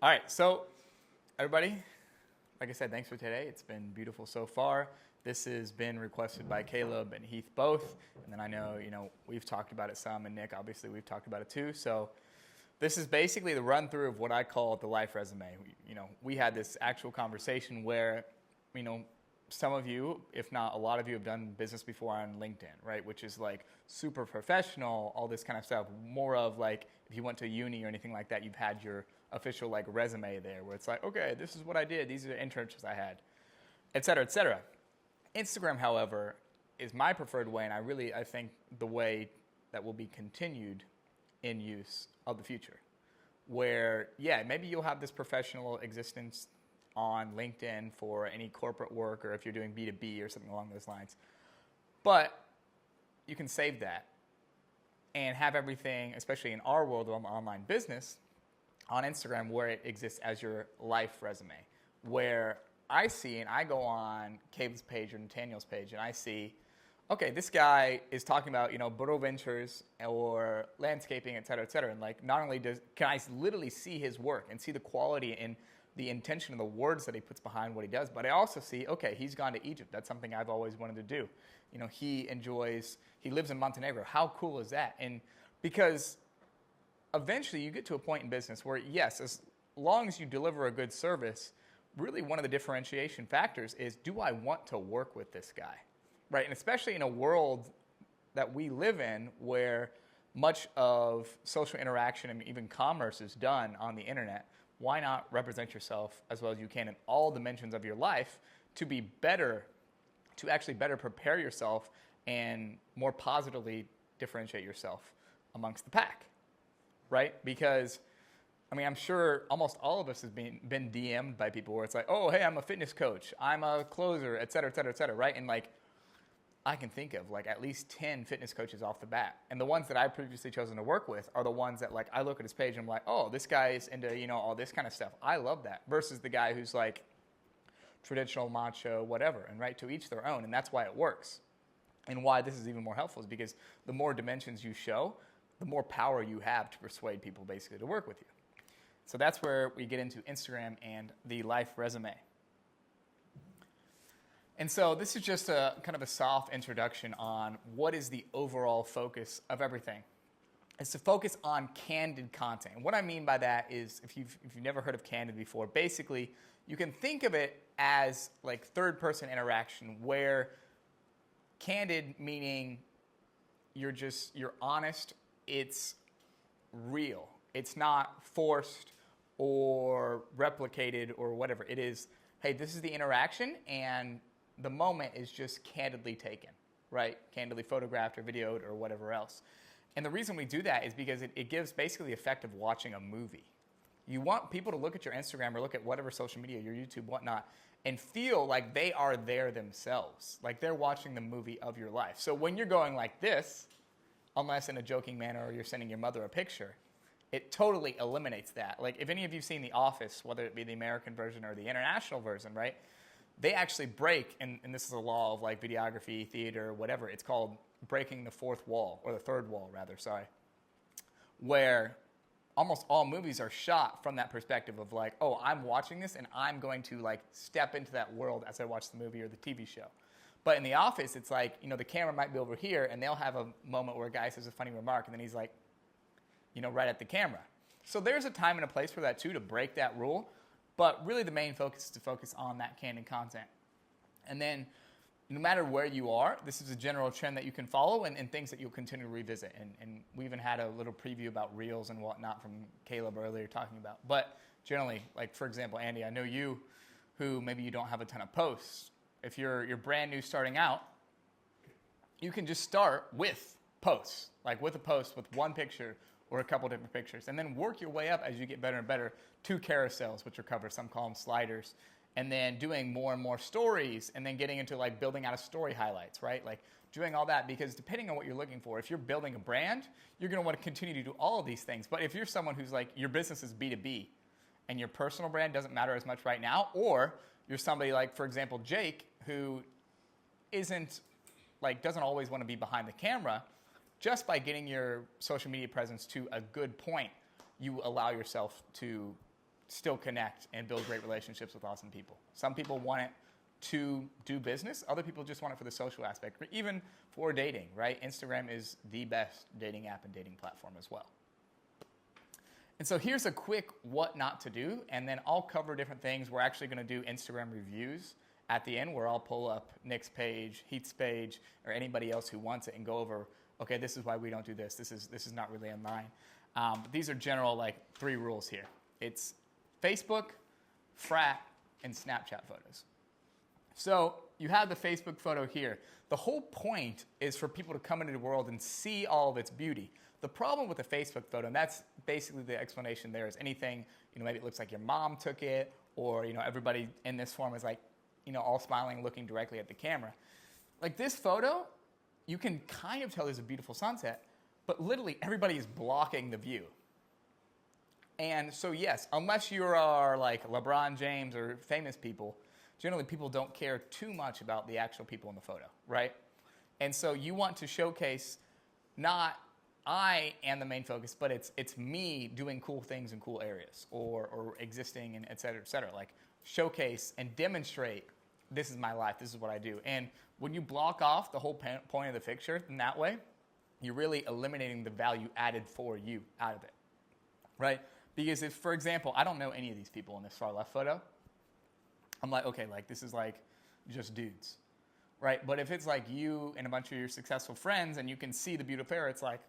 All right, so everybody, like I said, thanks for today. It's been beautiful so far. This has been requested by Caleb and Heath both, and then I know, we've talked about it some, and Nick, obviously, we've talked about it too. So this is basically the run through of what I call the life resume. We had this actual conversation where, some of you, if not a lot of you, have done business before on LinkedIn, right? Which is like super professional, all this kind of stuff. More of like if you went to uni or anything like that, you've had your official like resume there where it's like, okay, this is what I did. These are the internships I had, et cetera, et cetera. Instagram, however, is my preferred way, and I think the way that will be continued in use of the future. Where, yeah, maybe you'll have this professional existence on LinkedIn for any corporate work or if you're doing B2B or something along those lines. But you can save that and have everything, especially in our world of online business, on Instagram where it exists as your life resume. Where I see, and I go on Caleb's page or Nathaniel's page, and I see, okay, this guy is talking about, Burrow Ventures or landscaping, et cetera, et cetera. And like, not only can I literally see his work and see the quality and the intention of the words that he puts behind what he does, but I also see, okay, he's gone to Egypt. That's something I've always wanted to do. He lives in Montenegro. How cool is that? And because eventually you get to a point in business where, yes, as long as you deliver a good service, really one of the differentiation factors is, do I want to work with this guy? Right? And especially in a world that we live in where much of social interaction and even commerce is done on the internet, why not represent yourself as well as you can in all dimensions of your life to actually better prepare yourself and more positively differentiate yourself amongst the pack, right? Because, I'm sure almost all of us have been DM'd by people where it's like, oh, hey, I'm a fitness coach, I'm a closer, et cetera, et cetera, et cetera, right? And like, I can think of like at least 10 fitness coaches off the bat. And the ones that I previously chosen to work with are the ones that like I look at his page and I'm like, oh, this guy is into, all this kind of stuff. I love that. Versus the guy who's like traditional, macho, whatever. And right, to each their own. And that's why it works. And why this is even more helpful is because the more dimensions you show, the more power you have to persuade people basically to work with you. So that's where we get into Instagram and the life resume. And so this is just a kind of a soft introduction on what is the overall focus of everything. It's to focus on candid content. And what I mean by that is, if you've never heard of Candid before, basically you can think of it as like third-person interaction where candid meaning you're honest, it's real. It's not forced or replicated or whatever. It is, hey, this is the interaction and the moment is just candidly taken, right? Candidly photographed or videoed or whatever else. And the reason we do that is because it gives basically the effect of watching a movie. You want people to look at your Instagram or look at whatever social media, your YouTube, whatnot, and feel like they are there themselves, like they're watching the movie of your life. So when you're going like this, unless in a joking manner or you're sending your mother a picture, it totally eliminates that. Like if any of you have seen The Office, whether it be the American version or the international version, right? They actually break, and this is a law of like videography, theater, whatever, it's called breaking the fourth wall, or the third wall rather, where almost all movies are shot from that perspective of like, oh, I'm watching this and I'm going to like step into that world as I watch the movie or the TV show. But in The Office, it's like, the camera might be over here and they'll have a moment where a guy says a funny remark and then he's like, right at the camera. So there's a time and a place for that too, to break that rule. But really the main focus is to focus on that candid content. And then no matter where you are, this is a general trend that you can follow and things that you'll continue to revisit. And we even had a little preview about Reels and whatnot from Caleb earlier talking about. But generally, like for example, Andy, I know you who maybe you don't have a ton of posts. If you're brand new starting out, you can just start with posts, like with a post with one picture or a couple different pictures, and then work your way up as you get better and better to carousels, which are covered, some call them sliders, and then doing more and more stories, and then getting into like building out a story highlights, right? Like doing all that, because depending on what you're looking for, if you're building a brand, you're gonna wanna continue to do all of these things. But if you're someone who's like, your business is B2B, and your personal brand doesn't matter as much right now, or you're somebody like, for example, Jake, who doesn't always wanna be behind the camera, just by getting your social media presence to a good point, you allow yourself to still connect and build great relationships with awesome people. Some people want it to do business. Other people just want it for the social aspect, or even for dating, right? Instagram is the best dating app and dating platform as well. And so here's a quick what not to do, and then I'll cover different things. We're actually going to do Instagram reviews at the end where I'll pull up Nick's page, Heath's page, or anybody else who wants it and go over, okay, this is why we don't do this. This is not really in line. But these are general, like, 3 rules here. It's Facebook, Frat, and Snapchat photos. So you have the Facebook photo here. The whole point is for people to come into the world and see all of its beauty. The problem with the Facebook photo, and that's basically the explanation there, is anything, maybe it looks like your mom took it, or, everybody in this form is like, all smiling, looking directly at the camera. Like this photo, you can kind of tell there's a beautiful sunset, but literally everybody is blocking the view. And so yes, unless you are like LeBron James or famous people, generally people don't care too much about the actual people in the photo, right? And so you want to showcase not I am the main focus, but it's me doing cool things in cool areas or existing and et cetera, like showcase and demonstrate this is my life, this is what I do. And when you block off the whole point of the picture in that way, you're really eliminating the value added for you out of it, right? Because if, for example, I don't know any of these people in this far left photo, I'm like, okay, like this is like just dudes, right? But if it's like you and a bunch of your successful friends and you can see the beautiful hair, it's like,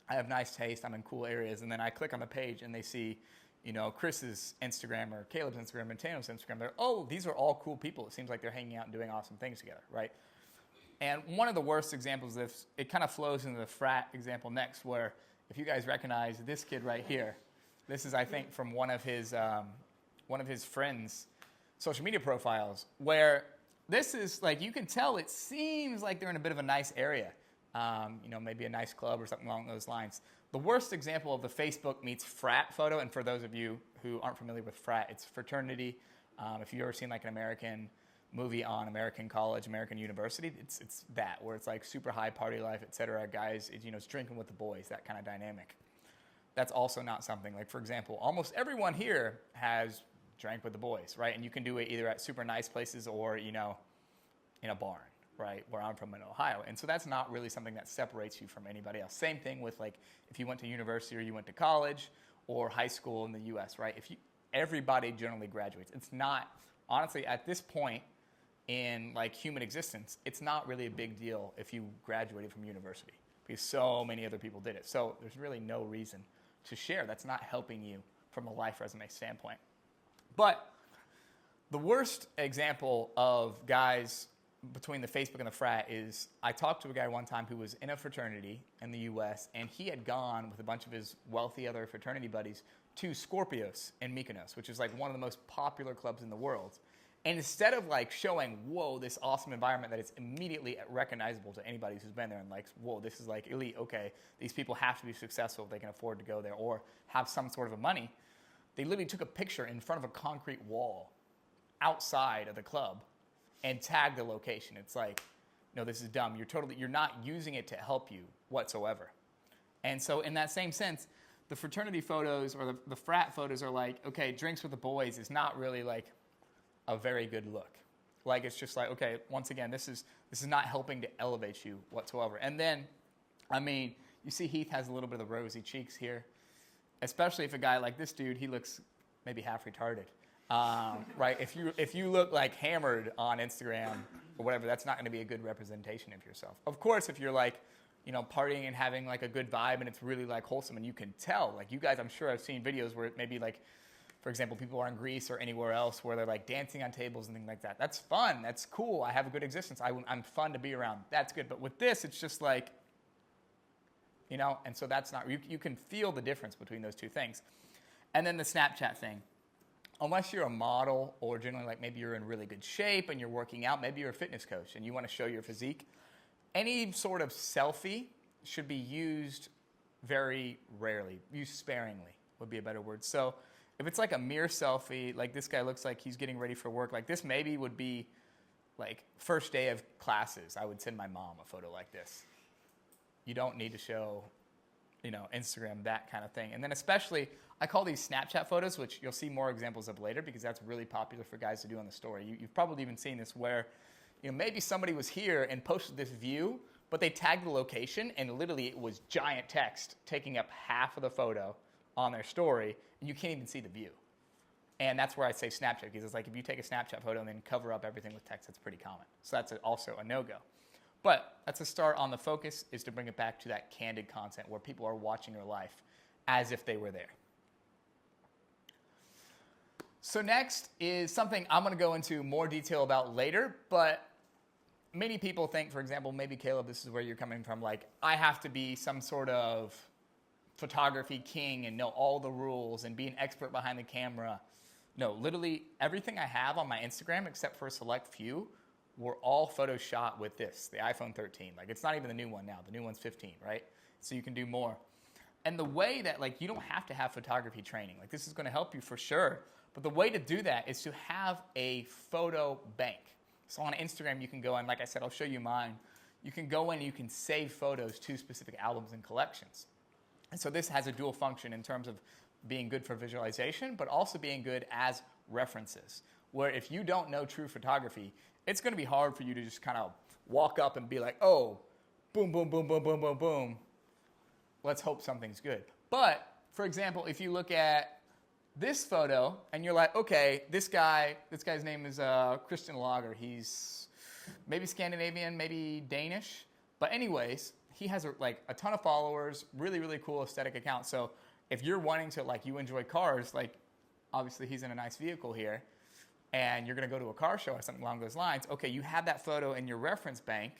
I have nice taste, I'm in cool areas, and then I click on the page and they see, Chris's Instagram or Caleb's Instagram and Tano's Instagram. They're, oh, these are all cool people. It seems like they're hanging out and doing awesome things together, right? And one of the worst examples of this, it kind of flows into the Frat example next, where if you guys recognize this kid right here, this is, I think, from one of his friends' social media profiles, where this is like, you can tell it seems like they're in a bit of a nice area. Maybe a nice club or something along those lines. The worst example of the Facebook meets Frat photo, and for those of you who aren't familiar with Frat, it's fraternity. If you've ever seen like an American movie on American college, American university, it's that, where it's like super high party life, et cetera. Guys, it's drinking with the boys, that kind of dynamic. That's also not something, like for example, almost everyone here has drank with the boys, right? And you can do it either at super nice places or, in a barn, right, where I'm from in Ohio. And so that's not really something that separates you from anybody else. Same thing with like if you went to university or you went to college or high school in the US, right? Everybody generally graduates. It's not, honestly, at this point in like human existence, it's not really a big deal if you graduated from university because so many other people did it. So there's really no reason to share. That's not helping you from a life resume standpoint. But the worst example of guys between the Facebook and the Frat is I talked to a guy one time who was in a fraternity in the US, and he had gone with a bunch of his wealthy other fraternity buddies to Scorpios in Mykonos, which is like one of the most popular clubs in the world. And instead of like showing, whoa, this awesome environment that is immediately recognizable to anybody who's been there and like, whoa, this is like elite, okay, these people have to be successful if they can afford to go there or have some sort of money, they literally took a picture in front of a concrete wall outside of the club and tag the location. It's like, no, this is dumb. You're not using it to help you whatsoever. And so in that same sense, the fraternity photos or the Frat photos are like, okay, drinks with the boys is not really like a very good look. Like, it's just like, okay, once again, this is not helping to elevate you whatsoever. And then, you see Heath has a little bit of the rosy cheeks here, especially if a guy like this dude, he looks maybe half retarded. Right? If you look like hammered on Instagram or whatever, that's not going to be a good representation of yourself. Of course, if you're like, partying and having like a good vibe and it's really like wholesome and you can tell, like you guys, I'm sure I've seen videos where it maybe like, for example, people are in Greece or anywhere else where they're like dancing on tables and things like that. That's fun. That's cool. I have a good existence. I'm fun to be around. That's good. But with this, it's just like, and so that's not, you can feel the difference between those two things. And then the Snapchat thing. Unless you're a model or generally like maybe you're in really good shape and you're working out, maybe you're a fitness coach and you want to show your physique, any sort of selfie should be used very rarely. Used sparingly would be a better word. So if it's like a mirror selfie, like this guy looks like he's getting ready for work, like this maybe would be like first day of classes. I would send my mom a photo like this. You don't need to show, Instagram, that kind of thing. And then especially, I call these Snapchat photos, which you'll see more examples of later because that's really popular for guys to do on the story. You've probably even seen this where, maybe somebody was here and posted this view, but they tagged the location and literally it was giant text taking up half of the photo on their story, and you can't even see the view. And that's where I say Snapchat, because it's like if you take a Snapchat photo and then cover up everything with text, that's pretty common. So that's also a no-go. But that's a start on the focus, is to bring it back to that candid content where people are watching your life as if they were there. So next is something I'm going to go into more detail about later, but many people think, for example, maybe Caleb, this is where you're coming from, like, I have to be some sort of photography king and know all the rules and be an expert behind the camera. No, literally everything I have on my Instagram, except for a select few, were all photos shot with this, the iPhone 13. Like, it's not even the new one now. The new one's 15, right? So you can do more. And the way that, like, you don't have to have photography training. Like, this is going to help you for sure. But the way to do that is to have a photo bank. So on Instagram, you can go and, like I said, I'll show you mine. You can go in and you can save photos to specific albums and collections. And so this has a dual function in terms of being good for visualization, but also being good as references. Where if you don't know true photography, it's going to be hard for you to just kind of walk up and be like, oh, boom, boom, boom, boom, boom, boom, boom. Let's hope something's good. But, for example, if you look at this photo and you're like, okay, this guy's name is Christian Lager. He's maybe Scandinavian, maybe Danish. But anyways, he has a ton of followers, really, really cool aesthetic account. So if you're wanting to, like, you enjoy cars, like, obviously he's in a nice vehicle here, and you're going to go to a car show or something along those lines, okay, you have that photo in your reference bank,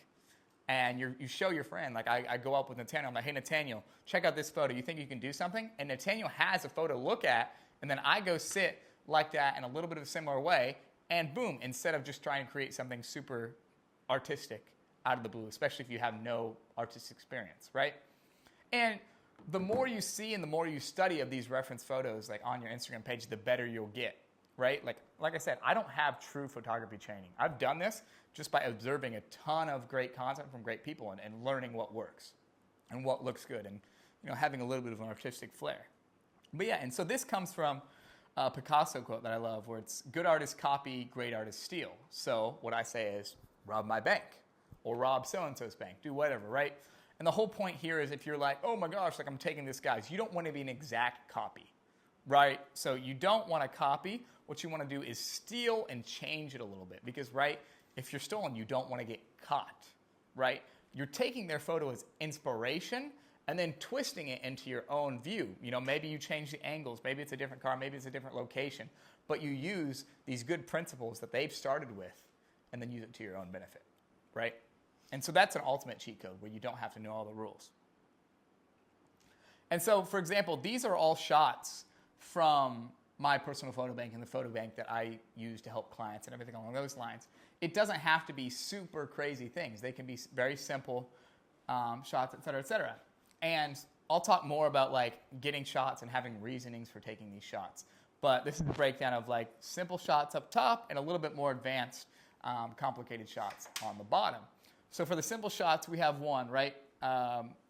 and you show your friend. Like, I go up with Nathaniel. I'm like, hey, Nathaniel, check out this photo. You think you can do something? And Nathaniel has a photo to look at, and then I go sit like that in a little bit of a similar way, and boom, instead of just trying to create something super artistic out of the blue, especially if you have no artistic experience, right? And the more you see and the more you study of these reference photos, like on your Instagram page, the better you'll get, right? Like I said, I don't have true photography training. I've done this just by observing a ton of great content from great people and learning what works and what looks good and, having a little bit of an artistic flair. But yeah, and so this comes from a Picasso quote that I love where it's, good artists copy, great artists steal. So what I say is, rob my bank or rob so-and-so's bank, do whatever, right? And the whole point here is if you're like, oh my gosh, like I'm taking this guy's, you don't want to be an exact copy, right? So you don't want to copy. What you want to do is steal and change it a little bit because, right, if you're stolen, you don't want to get caught, right? You're taking their photo as inspiration and then twisting it into your own view. Maybe you change the angles. Maybe it's a different car. Maybe it's a different location. But you use these good principles that they've started with and then use it to your own benefit, right? And so that's an ultimate cheat code where you don't have to know all the rules. And so, for example, these are all shots from my personal photo bank and the photo bank that I use to help clients and everything along those lines. It doesn't have to be super crazy things. They can be very simple shots, et cetera, et cetera. And I'll talk more about like getting shots and having reasonings for taking these shots. But this is a breakdown of like simple shots up top and a little bit more advanced, complicated shots on the bottom. So for the simple shots, we have one, right?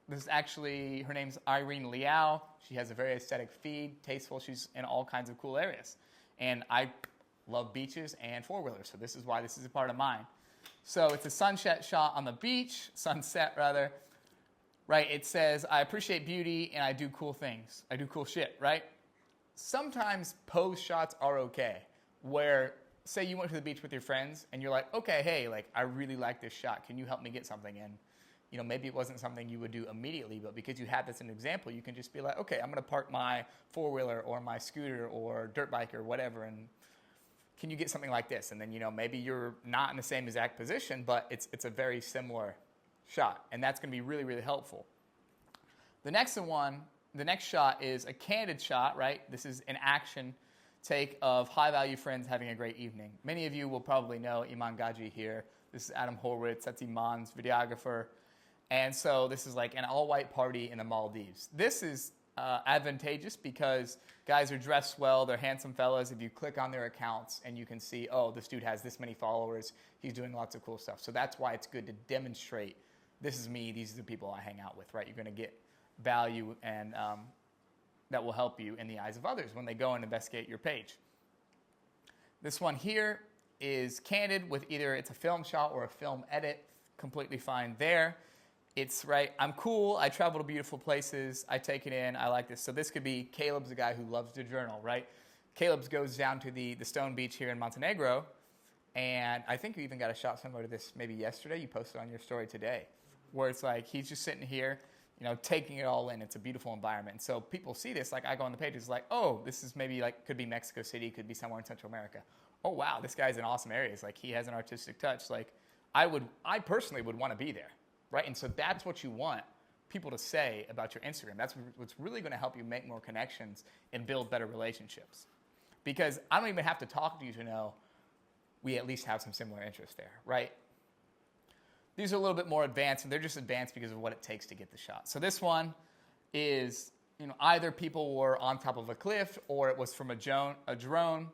This is actually, her name's Irene Liao. She has a very aesthetic feed, tasteful. She's in all kinds of cool areas. And I love beaches and four-wheelers, so this is why this is a part of mine. So it's a sunset shot on the beach, sunset rather, right? It says, I appreciate beauty and I do cool things. I do cool shit, right? Sometimes pose shots are okay, where say you went to the beach with your friends and you're like, okay, hey, like I really like this shot. Can you help me get something in? Maybe it wasn't something you would do immediately, but because you had this as an example, you can just be like, okay, I'm going to park my four-wheeler or my scooter or dirt bike or whatever, and can you get something like this? And then, maybe you're not in the same exact position, but it's a very similar shot, and that's going to be really, really helpful. The next shot is a candid shot, right? This is an action take of high-value friends having a great evening. Many of you will probably know Iman Gaji here. This is Adam Horwitz. That's Iman's videographer. And so this is like an all-white party in the Maldives. This is advantageous because guys are dressed well. They're handsome fellas. If you click on their accounts and you can see, oh, this dude has this many followers. He's doing lots of cool stuff. So that's why it's good to demonstrate, this is me. These are the people I hang out with, right? You're going to get value and that will help you in the eyes of others when they go and investigate your page. This one here is candid with either it's a film shot or a film edit, completely fine there. It's right, I'm cool, I travel to beautiful places, I take it in, I like this. So this could be Caleb's a guy who loves to journal, right? Caleb's goes down to the stone beach here in Montenegro, and I think you even got a shot similar to this maybe yesterday. You posted on your story today, where it's like he's just sitting here, you know, taking it all in. It's a beautiful environment. And so people see this, like I go on the page, it's like, oh, this is maybe like, could be Mexico City, could be somewhere in Central America. Oh, wow, this guy's in awesome areas. Like he has an artistic touch. Like I personally would want to be there, right? And so that's what you want people to say about your Instagram. That's what's really going to help you make more connections and build better relationships. Because I don't even have to talk to you to know we at least have some similar interests there, right? These are a little bit more advanced, and they're just advanced because of what it takes to get the shot. So this one is, you know, either people were on top of a cliff or it was from a drone.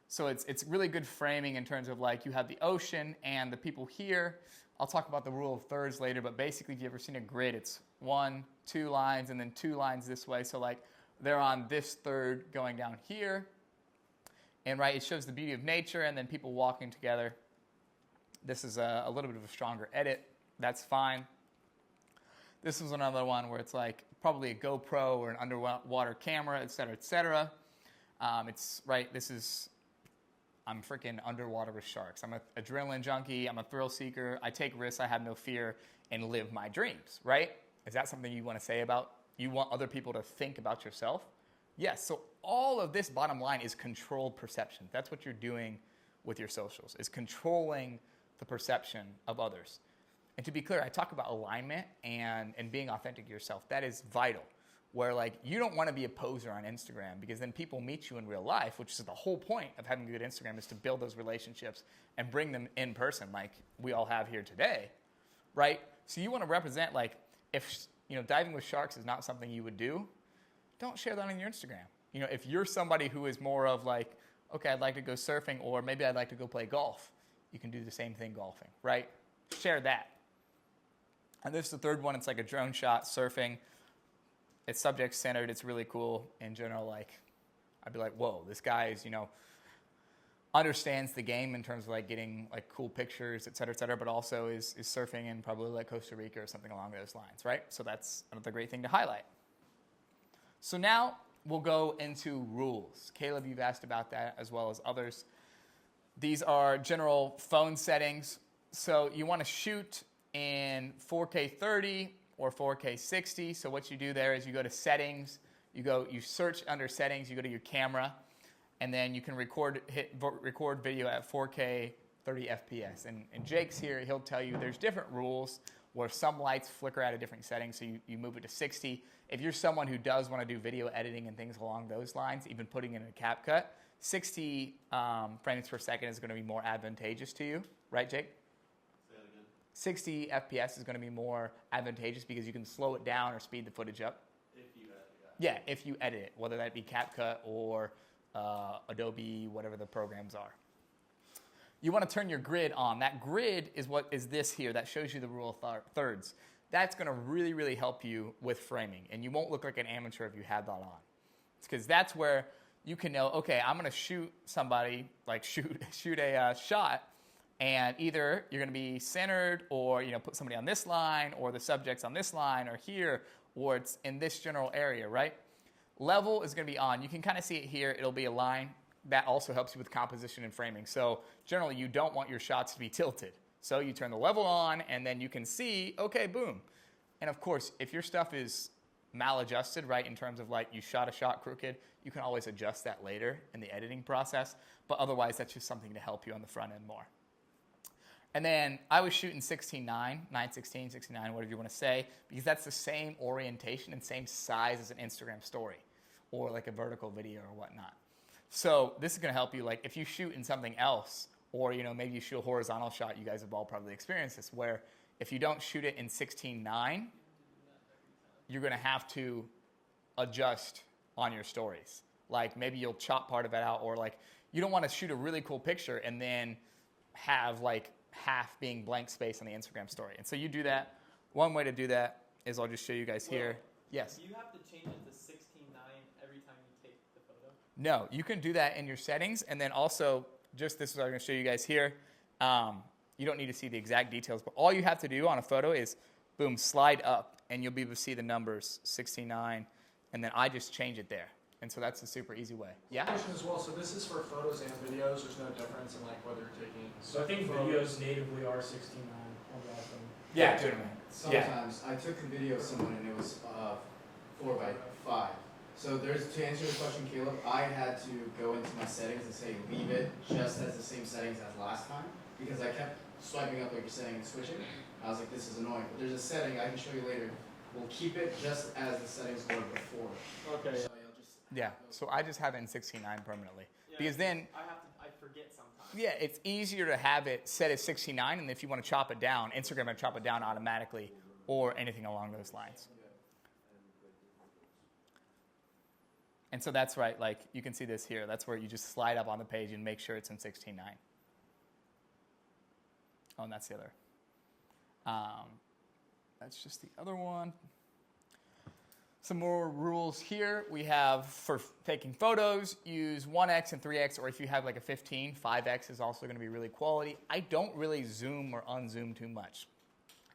So it's really good framing in terms of like you have the ocean and the people here. I'll talk about the rule of thirds later, but basically if you've ever seen a grid, it's 1, 2 lines, and then 2 lines this way. So like they're on this third going down here. And right, it shows the beauty of nature and then people walking together. This is a little bit of a stronger edit. That's fine. This is another one where it's like probably a GoPro or an underwater camera, et cetera, et cetera. It's right, I'm freaking underwater with sharks. I'm an adrenaline junkie. I'm a thrill seeker. I take risks. I have no fear and live my dreams, right? Is that something you want to say about, you want other people to think about yourself? Yes, so all of this bottom line is controlled perception. That's what you're doing with your socials, is controlling the perception of others. And to be clear, I talk about alignment and being authentic to yourself. That is vital. Where like you don't want to be a poser on Instagram because then people meet you in real life, which is the whole point of having a good Instagram, is to build those relationships and bring them in person like we all have here today, right? So you want to represent, like, if, you know, diving with sharks is not something you would do, don't share that on your Instagram. You know, if you're somebody who is more of like, okay, I'd like to go surfing, or maybe I'd like to go play golf, you can do the same thing golfing, right? Share that. And this is the third one. It's like a drone shot surfing. It's subject centered. It's really cool. In general, like, I'd be like, whoa, this guy is, you know, understands the game in terms of like getting like cool pictures, et cetera, but also is surfing in probably like Costa Rica or something along those lines, right? So that's another great thing to highlight. So now we'll go into rules. Caleb, you've asked about that as well as others. These are general phone settings. So you want to shoot in 4K 30 or 4K 60. So what you do there is you go to settings, you search under settings, you go to your camera, and then you can record video at 4K 30 FPS. And Jake's here, he'll tell you there's different rules where some lights flicker at a different setting, so you move it to 60. If you're someone who does want to do video editing and things along those lines, even putting in a CapCut, 60 frames per second is going to be more advantageous to you, right, Jake? Say that again. 60 FPS is going to be more advantageous because you can slow it down or speed the footage up. If you edit it. Yeah, if you edit it, whether that be CapCut or Adobe, whatever the programs are. You want to turn your grid on. That grid is what is this here that shows you the rule of thirds. That's going to really, really help you with framing, and you won't look like an amateur if you have that on. It's because that's where you can know, okay, I'm going to shoot somebody, like shoot a shot, and either you're going to be centered, or put somebody on this line, or the subject's on this line, or here, or it's in this general area, right? Level is going to be on. You can kind of see it here. It'll be a line. That also helps you with composition and framing. So generally, you don't want your shots to be tilted. So you turn the level on, and then you can see, okay, boom. And of course, if your stuff is maladjusted, right, in terms of like you shot a shot crooked, you can always adjust that later in the editing process. But otherwise, that's just something to help you on the front end more. And then I was shooting 16:9, 9:16, 16:9, whatever you want to say, because that's the same orientation and same size as an Instagram story or like a vertical video or whatnot. So this is going to help you, like if you shoot in something else, or maybe you shoot a horizontal shot. You guys have all probably experienced this, where if you don't shoot it in 16:9, you're going to have to adjust on your stories. Like maybe you'll chop part of it out, or like you don't want to shoot a really cool picture and then have like half being blank space on the Instagram story. And so you do that. One way to do that is I'll just show you guys here. Yes. Do you have to change it to 16:9 every No, you can do that in your settings. And then also, just this is what I'm going to show you guys here. You don't need to see the exact details, but all you have to do on a photo is, boom, slide up, and you'll be able to see the numbers, 69, and then I just change it there. And so that's a super easy way. Yeah? Question as well. So this is for photos and videos. There's no difference in like whether you're taking. So I think videos natively are 69 on the iPhone. Yeah, generally. Sometimes I took a video of someone and it was 4:5. So to answer your question, Caleb, I had to go into my settings and say leave it just as the same settings as last time because I kept swiping up like you're saying and switching. I was like, this is annoying. But there's a setting I can show you later. We'll keep it just as the settings were before. Okay. So you'll just So I just have it in 69 permanently. Because then I forget sometimes. yeah, it's easier to have it set as 69, and if you want to chop it down, Instagram will chop it down automatically or anything along those lines. And so that's right, like you can see this here. That's where you just slide up on the page and make sure it's in 16:9. Oh, and that's the other. That's just the other one. Some more rules here. We have for taking photos, use 1x and 3x, or if you have like a 15, 5x is also going to be really quality. I don't really zoom or unzoom too much.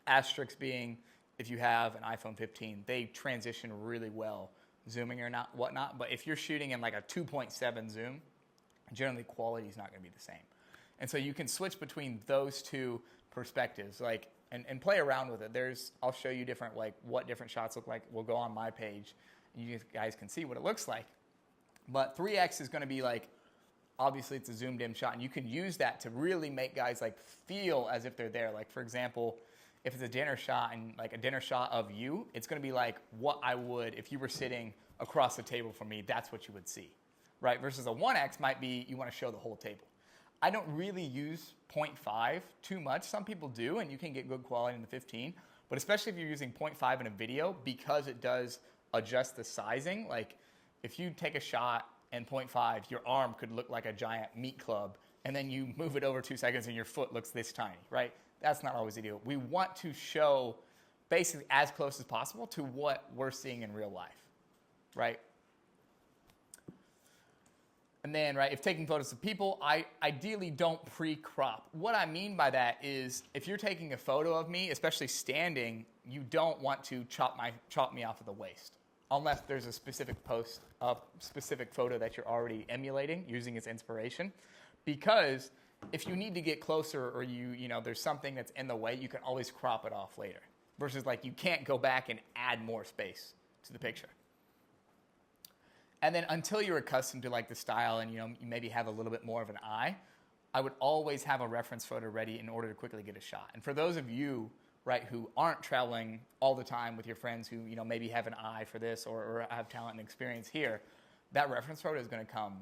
Asterisk being, if you have an iPhone 15, they transition really well, zooming or not, whatnot. But if you're shooting in like a 2.7 zoom, generally quality is not going to be the same. And so you can switch between those two perspectives, like and play around with it. I'll show you different, like what different shots look like. We'll go on my page, and you guys can see what it looks like. But 3x is going to be like, obviously it's a zoomed in shot, and you can use that to really make guys like feel as if they're there. Like for example, if it's a dinner shot and like a dinner shot of you, it's going to be like what I would if you were sitting across the table from me. That's what you would see, right? Versus a 1x might be you want to show the whole table. I don't really use 0.5 too much. Some people do, and you can get good quality in the 15. But especially if you're using 0.5 in a video, because it does adjust the sizing. Like if you take a shot and 0.5, your arm could look like a giant meat club, and then you move it over 2 seconds and your foot looks this tiny, right? That's not always ideal. We want to show basically as close as possible to what we're seeing in real life, right? And then, right, if taking photos of people, I ideally don't pre-crop. What I mean by that is if you're taking a photo of me, especially standing, you don't want to chop me off of the waist unless there's a specific specific photo that you're already emulating using as inspiration. Because if you need to get closer or you know there's something that's in the way, you can always crop it off later. Versus like you can't go back and add more space to the picture. And then until you're accustomed to like the style and you maybe have a little bit more of an eye, I would always have a reference photo ready in order to quickly get a shot. And for those of you, right, who aren't traveling all the time with your friends who maybe have an eye for this or have talent and experience here, that reference photo is going to come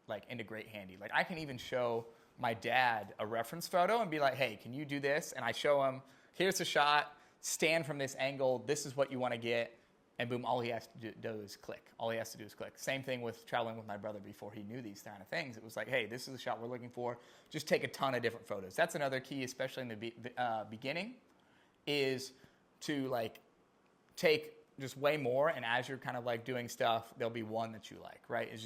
like into great handy. Like I can even show my dad a reference photo and be like, hey, can you do this? And I show him, here's the shot, stand from this angle, this is what you want to get. And boom, all he has to do is click. All he has to do is click. Same thing with traveling with my brother before he knew these kind of things. It was like, hey, this is the shot we're looking for. Just take a ton of different photos. That's another key, especially in the beginning, is to like take just way more. And as you're kind of like doing stuff, there'll be one that you like, right? It's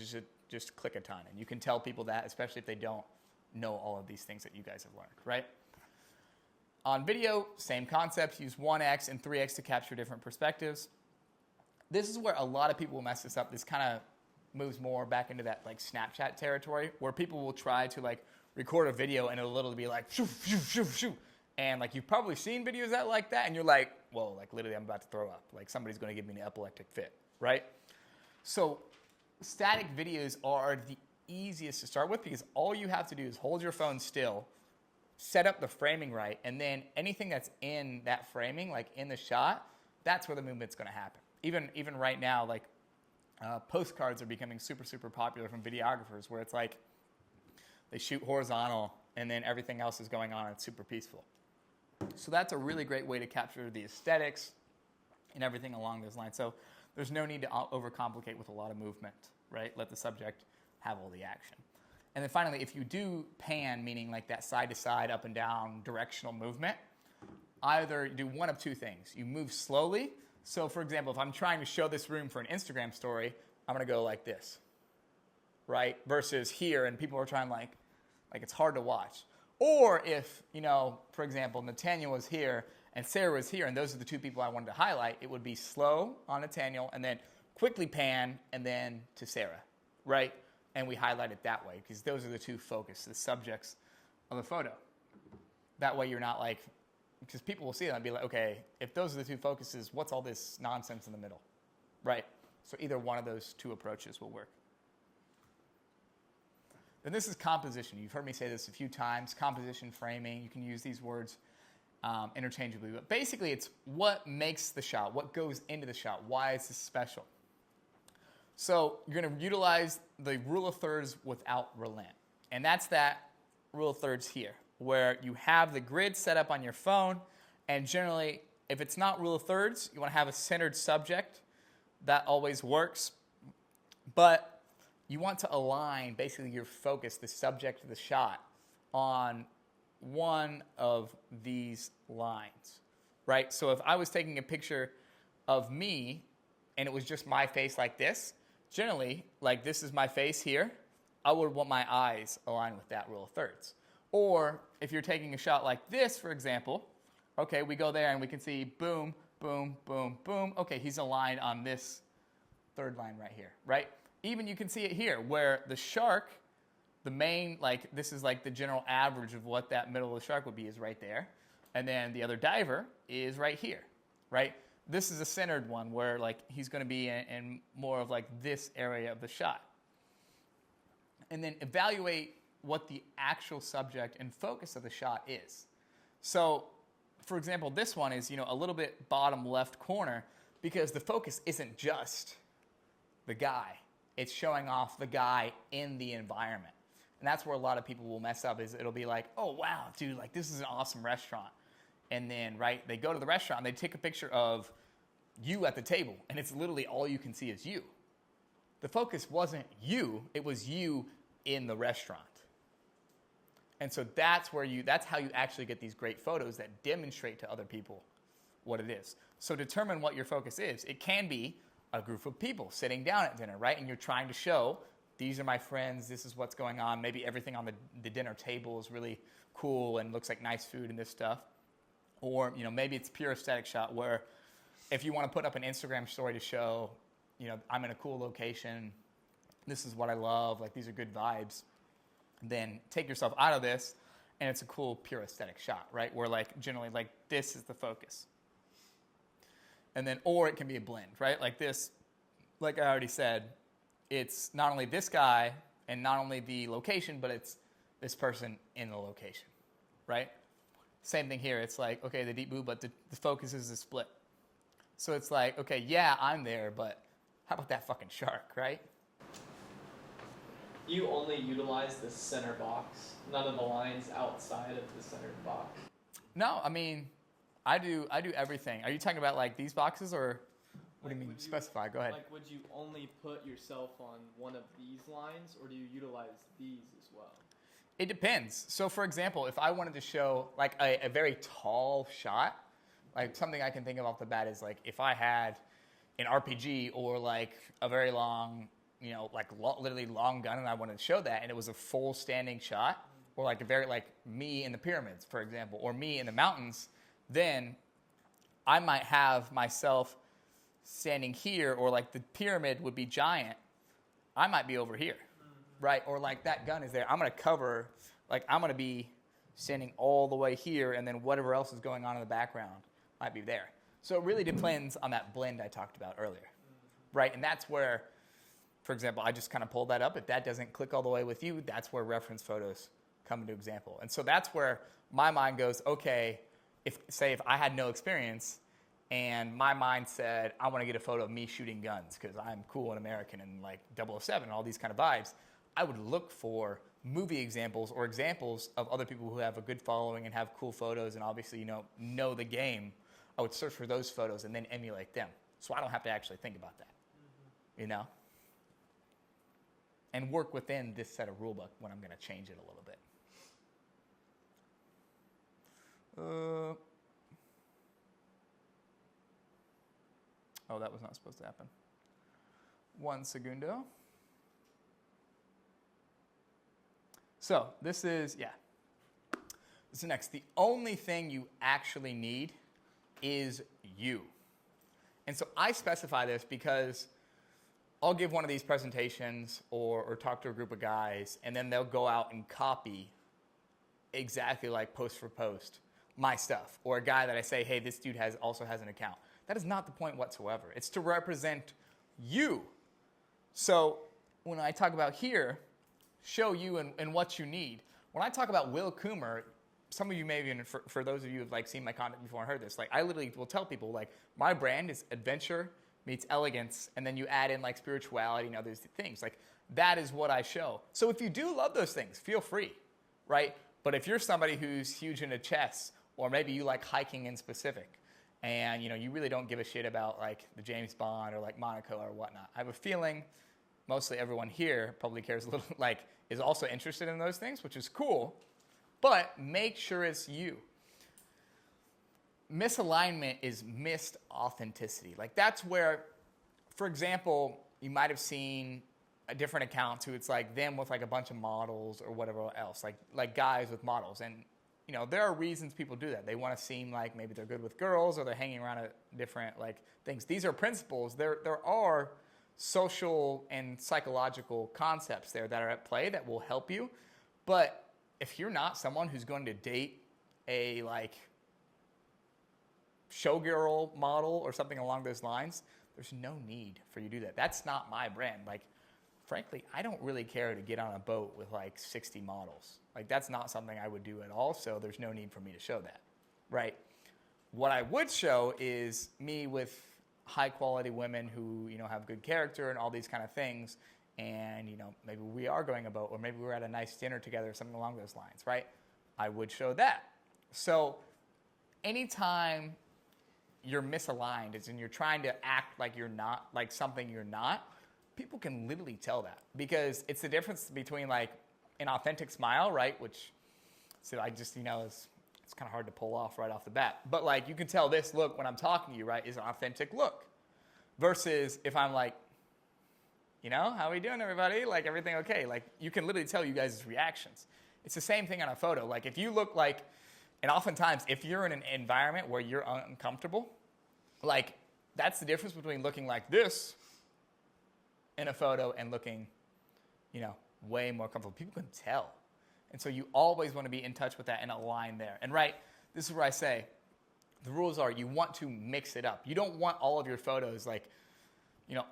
just click a ton. And you can tell people that, especially if they don't know all of these things that you guys have learned, right? On video, same concept. Use 1x and 3x to capture different perspectives. This is where a lot of people will mess this up. This kind of moves more back into that like Snapchat territory where people will try to like record a video and it'll literally be like shoo, shoo, shoo, shoo. And like you've probably seen videos that like that and you're like, whoa, like literally I'm about to throw up. Like somebody's going to give me an epileptic fit, right? So static videos are the easiest to start with because all you have to do is hold your phone still, set up the framing right, and then anything that's in that framing, like in the shot, that's where the movement's going to happen. Even right now, like postcards are becoming super, super popular from videographers where it's like they shoot horizontal and then everything else is going on and it's super peaceful. So that's a really great way to capture the aesthetics and everything along those lines. So there's no need to overcomplicate with a lot of movement, right? Let the subject have all the action. And then finally, if you do pan, meaning like that side to side, up and down directional movement, either do one of two things. You move slowly. So for example, if I'm trying to show this room for an Instagram story, I'm going to go like this. right? Versus here, and people are trying like it's hard to watch. Or if, for example, Nathaniel was here and Sarah was here, and those are the two people I wanted to highlight, it would be slow on Nathaniel and then quickly pan and then to Sarah, right? And we highlight it that way because those are the two focus, the subjects of the photo. That way you're not like, because people will see it and be like, okay, if those are the two focuses, what's all this nonsense in the middle, right? So either one of those two approaches will work. And this is composition. You've heard me say this a few times. Composition, framing, you can use these words interchangeably. But basically, it's what makes the shot, what goes into the shot, why is this special. So you're going to utilize the rule of thirds without relent. And that's that rule of thirds here, where you have the grid set up on your phone. And generally, if it's not rule of thirds, you want to have a centered subject. That always works. But you want to align basically your focus, the subject of the shot, on one of these lines, right? So if I was taking a picture of me and it was just my face like this, generally, like this is my face here, I would want my eyes aligned with that rule of thirds. Or if you're taking a shot like this, for example, okay, we go there and we can see boom, boom, boom, boom. Okay, he's aligned on this third line right here, right? Even you can see it here where the shark, the main, like this is like the general average of what that middle of the shark would be is right there. And then the other diver is right here, right? This is a centered one where like he's going to be in more of like this area of the shot. And then evaluate what the actual subject and focus of the shot is. So, for example, this one is, a little bit bottom left corner because the focus isn't just the guy. It's showing off the guy in the environment. And that's where a lot of people will mess up is it'll be like, oh, wow, dude, like this is an awesome restaurant. And then, right, they go to the restaurant and they take a picture of you at the table. And it's literally all you can see is you. The focus wasn't you. It was you in the restaurant. And so that's how you actually get these great photos that demonstrate to other people what it is. So determine what your focus is. It can be a group of people sitting down at dinner, right? And you're trying to show, these are my friends, this is what's going on. Maybe everything on the dinner table is really cool and looks like nice food and this stuff. Or, maybe it's a pure aesthetic shot where if you want to put up an Instagram story to show, I'm in a cool location, this is what I love, like these are good vibes, then take yourself out of this and it's a cool pure aesthetic shot, right? Where like generally like this is the focus. And then, or it can be a blend, right? Like this, like I already said, it's not only this guy and not only the location, but it's this person in the location, right? Same thing here. It's like, okay, the deep blue, but the focus is the split. So it's like, okay, yeah, I'm there, but how about that fucking shark, right? You only utilize the center box, none of the lines outside of the centered box. No, I mean, I do everything. Are you talking about like these boxes or what do you mean? Specify, go ahead. Like would you only put yourself on one of these lines or do you utilize these as well? It depends. So for example, if I wanted to show like a very tall shot, like something I can think of off the bat is like if I had an RPG or like a very long, literally long gun and I wanted to show that and it was a full standing shot or like a very like me in the pyramids, for example, or me in the mountains, then I might have myself standing here, or like the pyramid would be giant. I might be over here, right? Or like that gun is there. I'm going to cover, like I'm going to be standing all the way here, and then whatever else is going on in the background might be there. So it really depends on that blend I talked about earlier, right? And that's where, for example, I just kind of pulled that up. If that doesn't click all the way with you, that's where reference photos come into example. And so that's where my mind goes, okay, if I had no experience and my mind said, I want to get a photo of me shooting guns because I'm cool and American and like 007 and all these kind of vibes, I would look for movie examples or examples of other people who have a good following and have cool photos and obviously, know the game. I would search for those photos and then emulate them. So I don't have to actually think about that, and work within this set of rulebook when I'm going to change it a little bit. Oh, that was not supposed to happen. 1 segundo. So this is next. The only thing you actually need is you. And so I specify this because I'll give one of these presentations or talk to a group of guys, and then they'll go out and copy exactly like post for post my stuff. Or a guy that I say, hey, this dude also has an account. That is not the point whatsoever. It's to represent you. So when I talk about here, show you and what you need. When I talk about Will Coomer, some of you maybe, and for those of you who've like seen my content before and heard this, like I literally will tell people like my brand is adventure meets elegance, and then you add in like spirituality and other things. Like that is what I show. So if you do love those things, feel free, right? But if you're somebody who's huge into chess, or maybe you like hiking in specific, and you really don't give a shit about like the James Bond or like Monaco or whatnot, I have a feeling mostly everyone here probably cares a little, like is also interested in those things, which is cool. But make sure it's you. Misalignment is missed authenticity. Like that's where, for example, you might have seen a different account who it's like them with like a bunch of models or whatever else, like guys with models. And there are reasons people do that. They want to seem like maybe they're good with girls, or they're hanging around at different like things. These are principles. There are social and psychological concepts there that are at play that will help you. But if you're not someone who's going to date a like showgirl model or something along those lines, there's no need for you to do that. That's not my brand. Like, frankly, I don't really care to get on a boat with like 60 models. Like, that's not something I would do at all, so there's no need for me to show that, right? What I would show is me with high-quality women who, have good character and all these kind of things, and, maybe we are going a boat, or maybe we're at a nice dinner together, or something along those lines, right? I would show that. So anytime you're misaligned, as in you're trying to act like you're not, like something you're not, people can literally tell that, because it's the difference between like an authentic smile, right? Which, so I just, it's kind of hard to pull off right off the bat. But like, you can tell this look when I'm talking to you, right, is an authentic look. Versus if I'm like, how are we doing, everybody? Like, everything okay? Like, you can literally tell you guys' reactions. It's the same thing on a photo. Like, if you look like, and oftentimes, if you're in an environment where you're uncomfortable, like, that's the difference between looking like this in a photo and looking, way more comfortable. People can tell. And so you always want to be in touch with that and align there. And right, this is where I say, the rules are you want to mix it up. You don't want all of your photos like,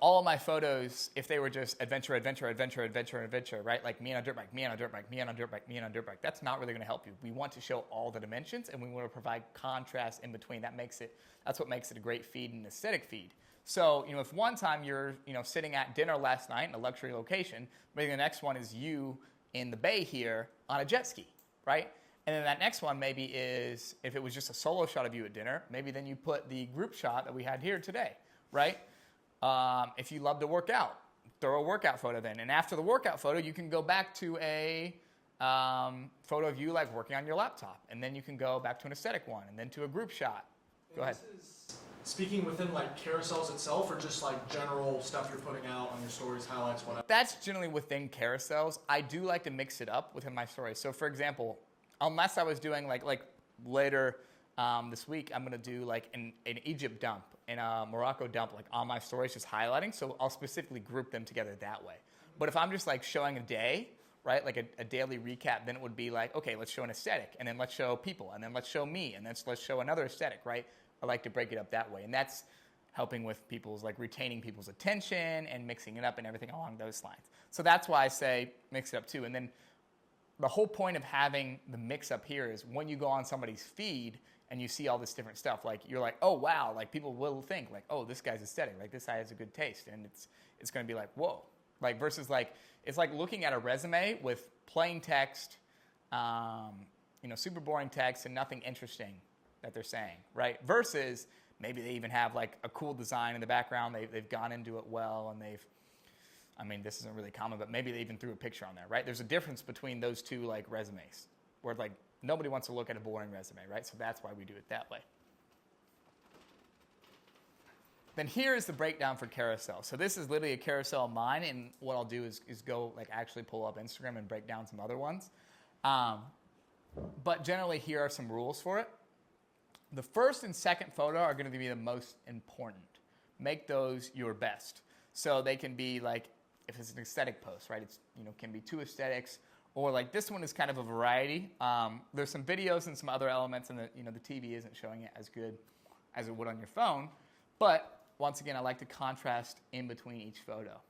all of my photos, if they were just adventure, adventure, adventure, adventure, adventure, right? Like me on a dirt bike, me on a dirt bike, me on a dirt bike, me on a dirt bike. That's not really going to help you. We want to show all the dimensions, and we want to provide contrast in between. That's what makes it a great feed and aesthetic feed. So, if one time you're, sitting at dinner last night in a luxury location, maybe the next one is you in the bay here on a jet ski, right? And then that next one maybe is, if it was just a solo shot of you at dinner, maybe then you put the group shot that we had here today, right? If you love to work out, throw a workout photo then. And after the workout photo, you can go back to a photo of you like working on your laptop. And then you can go back to an aesthetic one, and then to a group shot. Go ahead. This is speaking within like carousels itself, or just like general stuff you're putting out on your stories, highlights, whatever? That's generally within carousels. I do like to mix it up within my stories. So for example, unless I was doing like later this week, I'm going to do like an Egypt dump and a Morocco dump like on my stories, just highlighting. So I'll specifically group them together that way. But if I'm just like showing a day, right, like a daily recap, then it would be like, okay, let's show an aesthetic, and then let's show people, and then let's show me, and then let's show another aesthetic, right? I like to break it up that way. And that's helping with people's, like retaining people's attention and mixing it up and everything along those lines. So that's why I say mix it up too. And then the whole point of having the mix up here is when you go on somebody's feed and you see all this different stuff, like you're like, oh wow, like people will think like, oh, this guy's aesthetic, like this guy has a good taste, and it's going to be like, whoa, like versus like it's like looking at a resume with plain text, super boring text and nothing interesting that they're saying, right? Versus maybe they even have like a cool design in the background, they've gone into it well, and this isn't really common, but maybe they even threw a picture on there, right? There's a difference between those two like resumes, where like nobody wants to look at a boring resume, right? So that's why we do it that way. Then here is the breakdown for Carousel. So this is literally a carousel of mine, and what I'll do is go like actually pull up Instagram and break down some other ones. But generally, here are some rules for it. The first and second photo are going to be the most important. Make those your best. So they can be like, if it's an aesthetic post, right? It's, you know, can be 2 aesthetics, or like this one is kind of a variety. There's some videos and some other elements, and the TV isn't showing it as good as it would on your phone. But once again, I like to contrast in between each photo.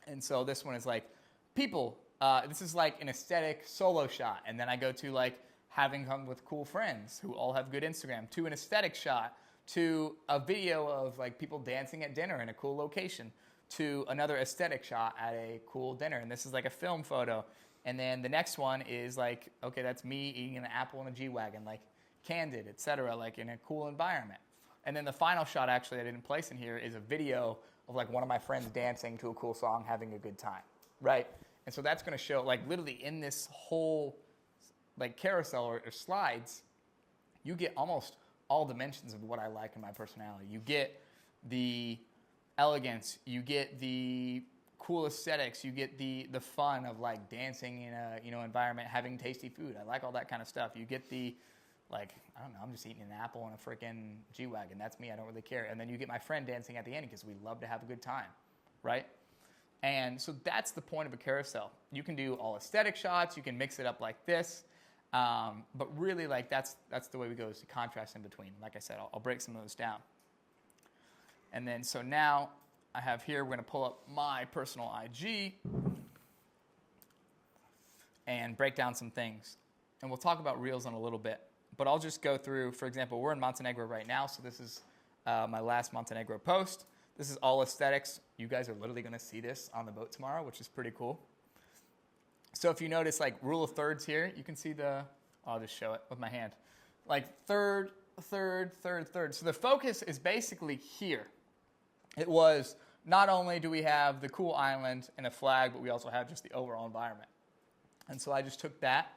And so this one is like people. This is like an aesthetic solo shot, and then I go to like having fun with cool friends who all have good Instagram, to an aesthetic shot, to a video of like people dancing at dinner in a cool location, to another aesthetic shot at a cool dinner. And this is like a film photo. And then the next one is like, okay, that's me eating an apple in a G-Wagon, like candid, etc., like in a cool environment. And then the final shot actually I didn't place in here is a video of like one of my friends dancing to a cool song, having a good time, right? And so that's going to show like literally in this whole like carousel or slides, you get almost all dimensions of what I like in my personality. You get the elegance, you get the cool aesthetics, you get the fun of like dancing in a environment, having tasty food. I like all that kind of stuff. You get the like, I don't know, I'm just eating an apple in a freaking G-Wagon. That's me, I don't really care. And then you get my friend dancing at the end because we love to have a good time, right? And so that's the point of a carousel. You can do all aesthetic shots, you can mix it up like this, but really like that's the way we go, is to contrast in between. Like I said, I'll break some of those down. And then so now I have here, we're going to pull up my personal IG and break down some things. And we'll talk about Reels in a little bit. But I'll just go through, for example, we're in Montenegro right now, so this is my last Montenegro post. This is all aesthetics. You guys are literally going to see this on the boat tomorrow, which is pretty cool. So if you notice, like, rule of thirds here, you can see I'll just show it with my hand. Like third, third, third, third. So the focus is basically here. It was not only do we have the cool island and a flag, but we also have just the overall environment. And so I just took that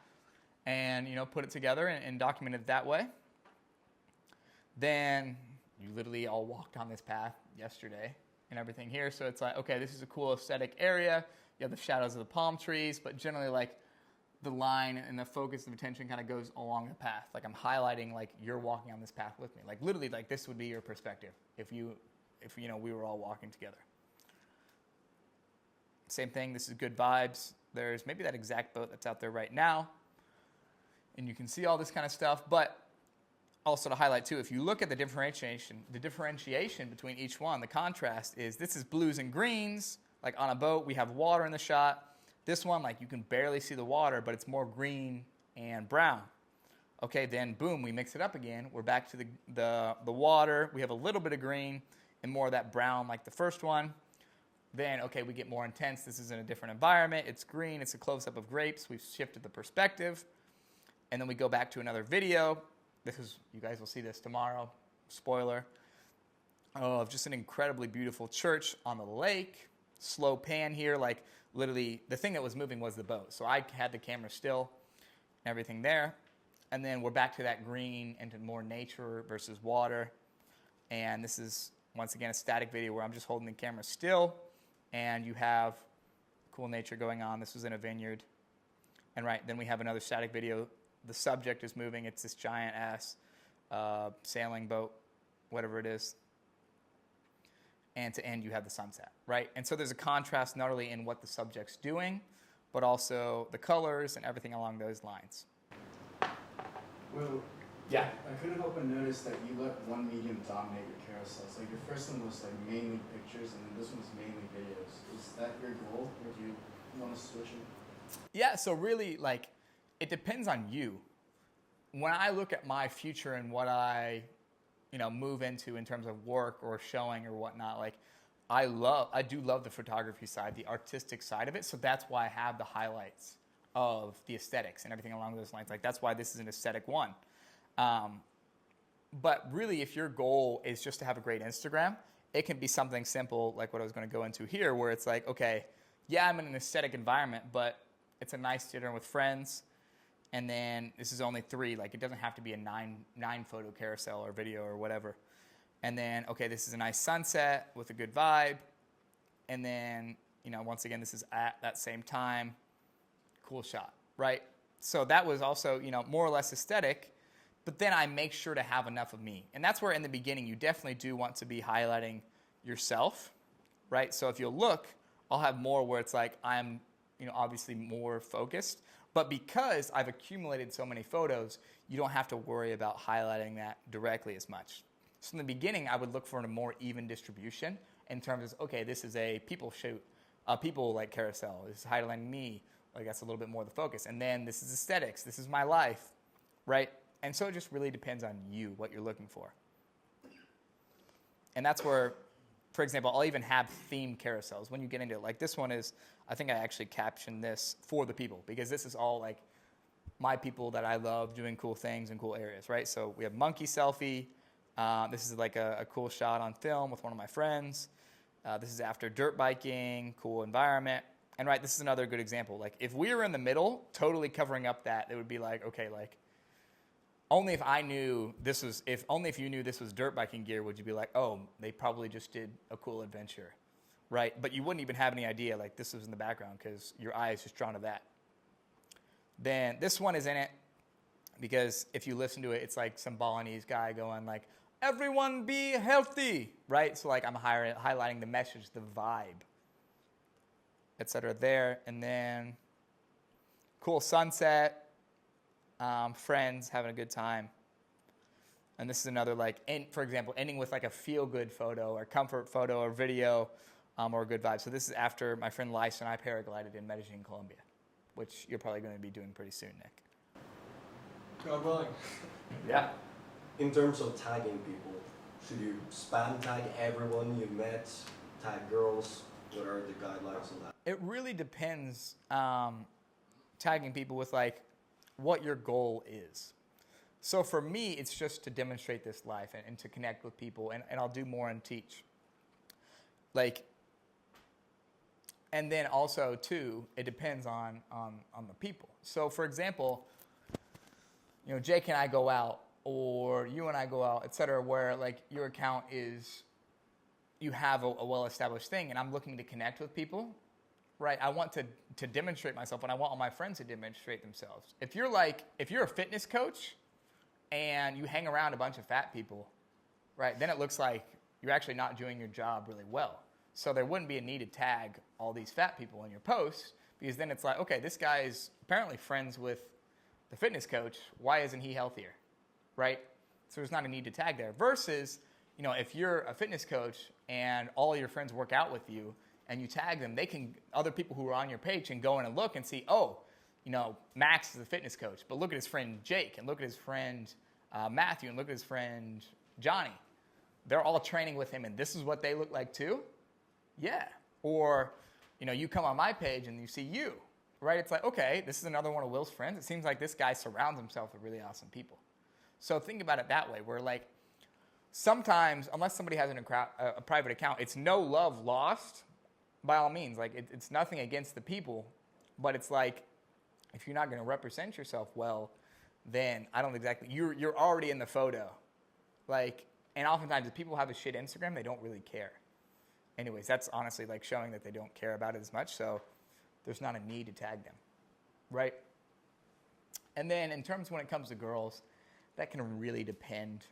and put it together and documented it that way. Then you literally all walked on this path yesterday and everything here. So it's like, okay, this is a cool aesthetic area. You have the shadows of the palm trees, but generally like the line and the focus of attention kind of goes along the path. Like I'm highlighting like you're walking on this path with me. Like literally like this would be your perspective if we were all walking together. Same thing, this is good vibes. There's maybe that exact boat that's out there right now. And you can see all this kind of stuff, but also to highlight too, if you look at the differentiation between each one, the contrast is this is blues and greens. Like on a boat, we have water in the shot. This one, like you can barely see the water, but it's more green and brown. Okay, then boom, we mix it up again. We're back to the water. We have a little bit of green and more of that brown like the first one. Then, okay, we get more intense. This is in a different environment. It's green. It's a close-up of grapes. We've shifted the perspective. And then we go back to another video. You guys will see this tomorrow. Spoiler. Of just an incredibly beautiful church on the lake. Slow pan here. Like literally the thing that was moving was the boat. So I had the camera still and everything there. And then we're back to that green into more nature versus water. And this is, once again, a static video where I'm just holding the camera still. And you have cool nature going on. This was in a vineyard. And then we have another static video. The subject is moving. It's this giant-ass sailing boat, whatever it is. And to end, you have the sunset, right? And so there's a contrast not only in what the subject's doing, but also the colors and everything along those lines. Well, Yeah. I couldn't help but notice that you let one medium dominate your carousels. Like your first one was like mainly pictures, and then this one's mainly videos. Is that your goal, or do you want to switch it? Yeah, so really, like, it depends on you. When I look at my future and what I, move into in terms of work or showing or whatnot, like, I do love the photography side, the artistic side of it. So that's why I have the highlights of the aesthetics and everything along those lines. Like, that's why this is an aesthetic one. But really, if your goal is just to have a great Instagram, it can be something simple like what I was going to go into here, where it's like, okay, yeah, I'm in an aesthetic environment, but it's a nice dinner with friends. And then this is only 3. Like, it doesn't have to be a 9 photo carousel or video or whatever. And then, okay, this is a nice sunset with a good vibe. And then, once again, this is at that same time. Cool shot, right? So that was also, more or less aesthetic. But then I make sure to have enough of me. And that's where in the beginning you definitely do want to be highlighting yourself, right? So if you'll look, I'll have more where it's like I'm, obviously more focused. But because I've accumulated so many photos, you don't have to worry about highlighting that directly as much. So in the beginning, I would look for a more even distribution in terms of, okay, this is a people shoot, people like Carousel. This is highlighting me. Like that's a little bit more the focus. And then this is aesthetics. This is my life, right? And so it just really depends on you, what you're looking for. And that's where, for example, I'll even have themed carousels when you get into it. Like this one is, I think I actually captioned this for the people because this is all like my people that I love doing cool things in cool areas, right? So we have monkey selfie. This is like a cool shot on film with one of my friends. This is after dirt biking, cool environment. And right, this is another good example. Like if we were in the middle, totally covering up that, it would be like, okay, like, only if I knew this was, only if you knew this was dirt biking gear would you be like, oh, they probably just did a cool adventure, right? But you wouldn't even have any idea like this was in the background because your eye is just drawn to that. Then this one is in it because if you listen to it, it's like some Balinese guy going like, everyone be healthy, right? So like I'm highlighting the message, the vibe, etc. there. And then cool sunset. Friends having a good time. And this is another like, for example, ending with like a feel-good photo or comfort photo or video or a good vibe. So this is after my friend Lice and I paraglided in Medellin, Colombia, which you're probably going to be doing pretty soon, Nick. God willing. Yeah. In terms of tagging people, should you spam tag everyone you met, tag girls? What are the guidelines on that? It really depends tagging people with like, what your goal is. So for me, it's just to demonstrate this life and to connect with people, and I'll do more and teach. Like, and then also too, it depends on the people. So for example, Jake and I go out, or you and I go out, etc., where like your account is, you have a well-established thing, and I'm looking to connect with people. Right, I want to demonstrate myself, and I want all my friends to demonstrate themselves. If you're a fitness coach and you hang around a bunch of fat people, right, then it looks like you're actually not doing your job really well. So there wouldn't be a need to tag all these fat people in your posts, because then it's like, okay, this guy is apparently friends with the fitness coach. Why isn't he healthier, right? So there's not a need to tag there. Versus, if you're a fitness coach and all your friends work out with you, and you tag them, other people who are on your page can go in and look and see, oh, Max is a fitness coach, but look at his friend Jake, and look at his friend Matthew, and look at his friend Johnny. They're all training with him, and this is what they look like too? Yeah. Or, you come on my page and you see you, right? It's like, okay, this is another one of Will's friends. It seems like this guy surrounds himself with really awesome people. So think about it that way, where like, sometimes, unless somebody has a private account, it's no love lost. By all means, like it's nothing against the people, but it's like if you're not going to represent yourself well, then I don't exactly. You're already in the photo, like, and oftentimes if people have a shit Instagram, they don't really care. Anyways, that's honestly like showing that they don't care about it as much. So there's not a need to tag them, right? And then in terms when it comes to girls, that can really depend.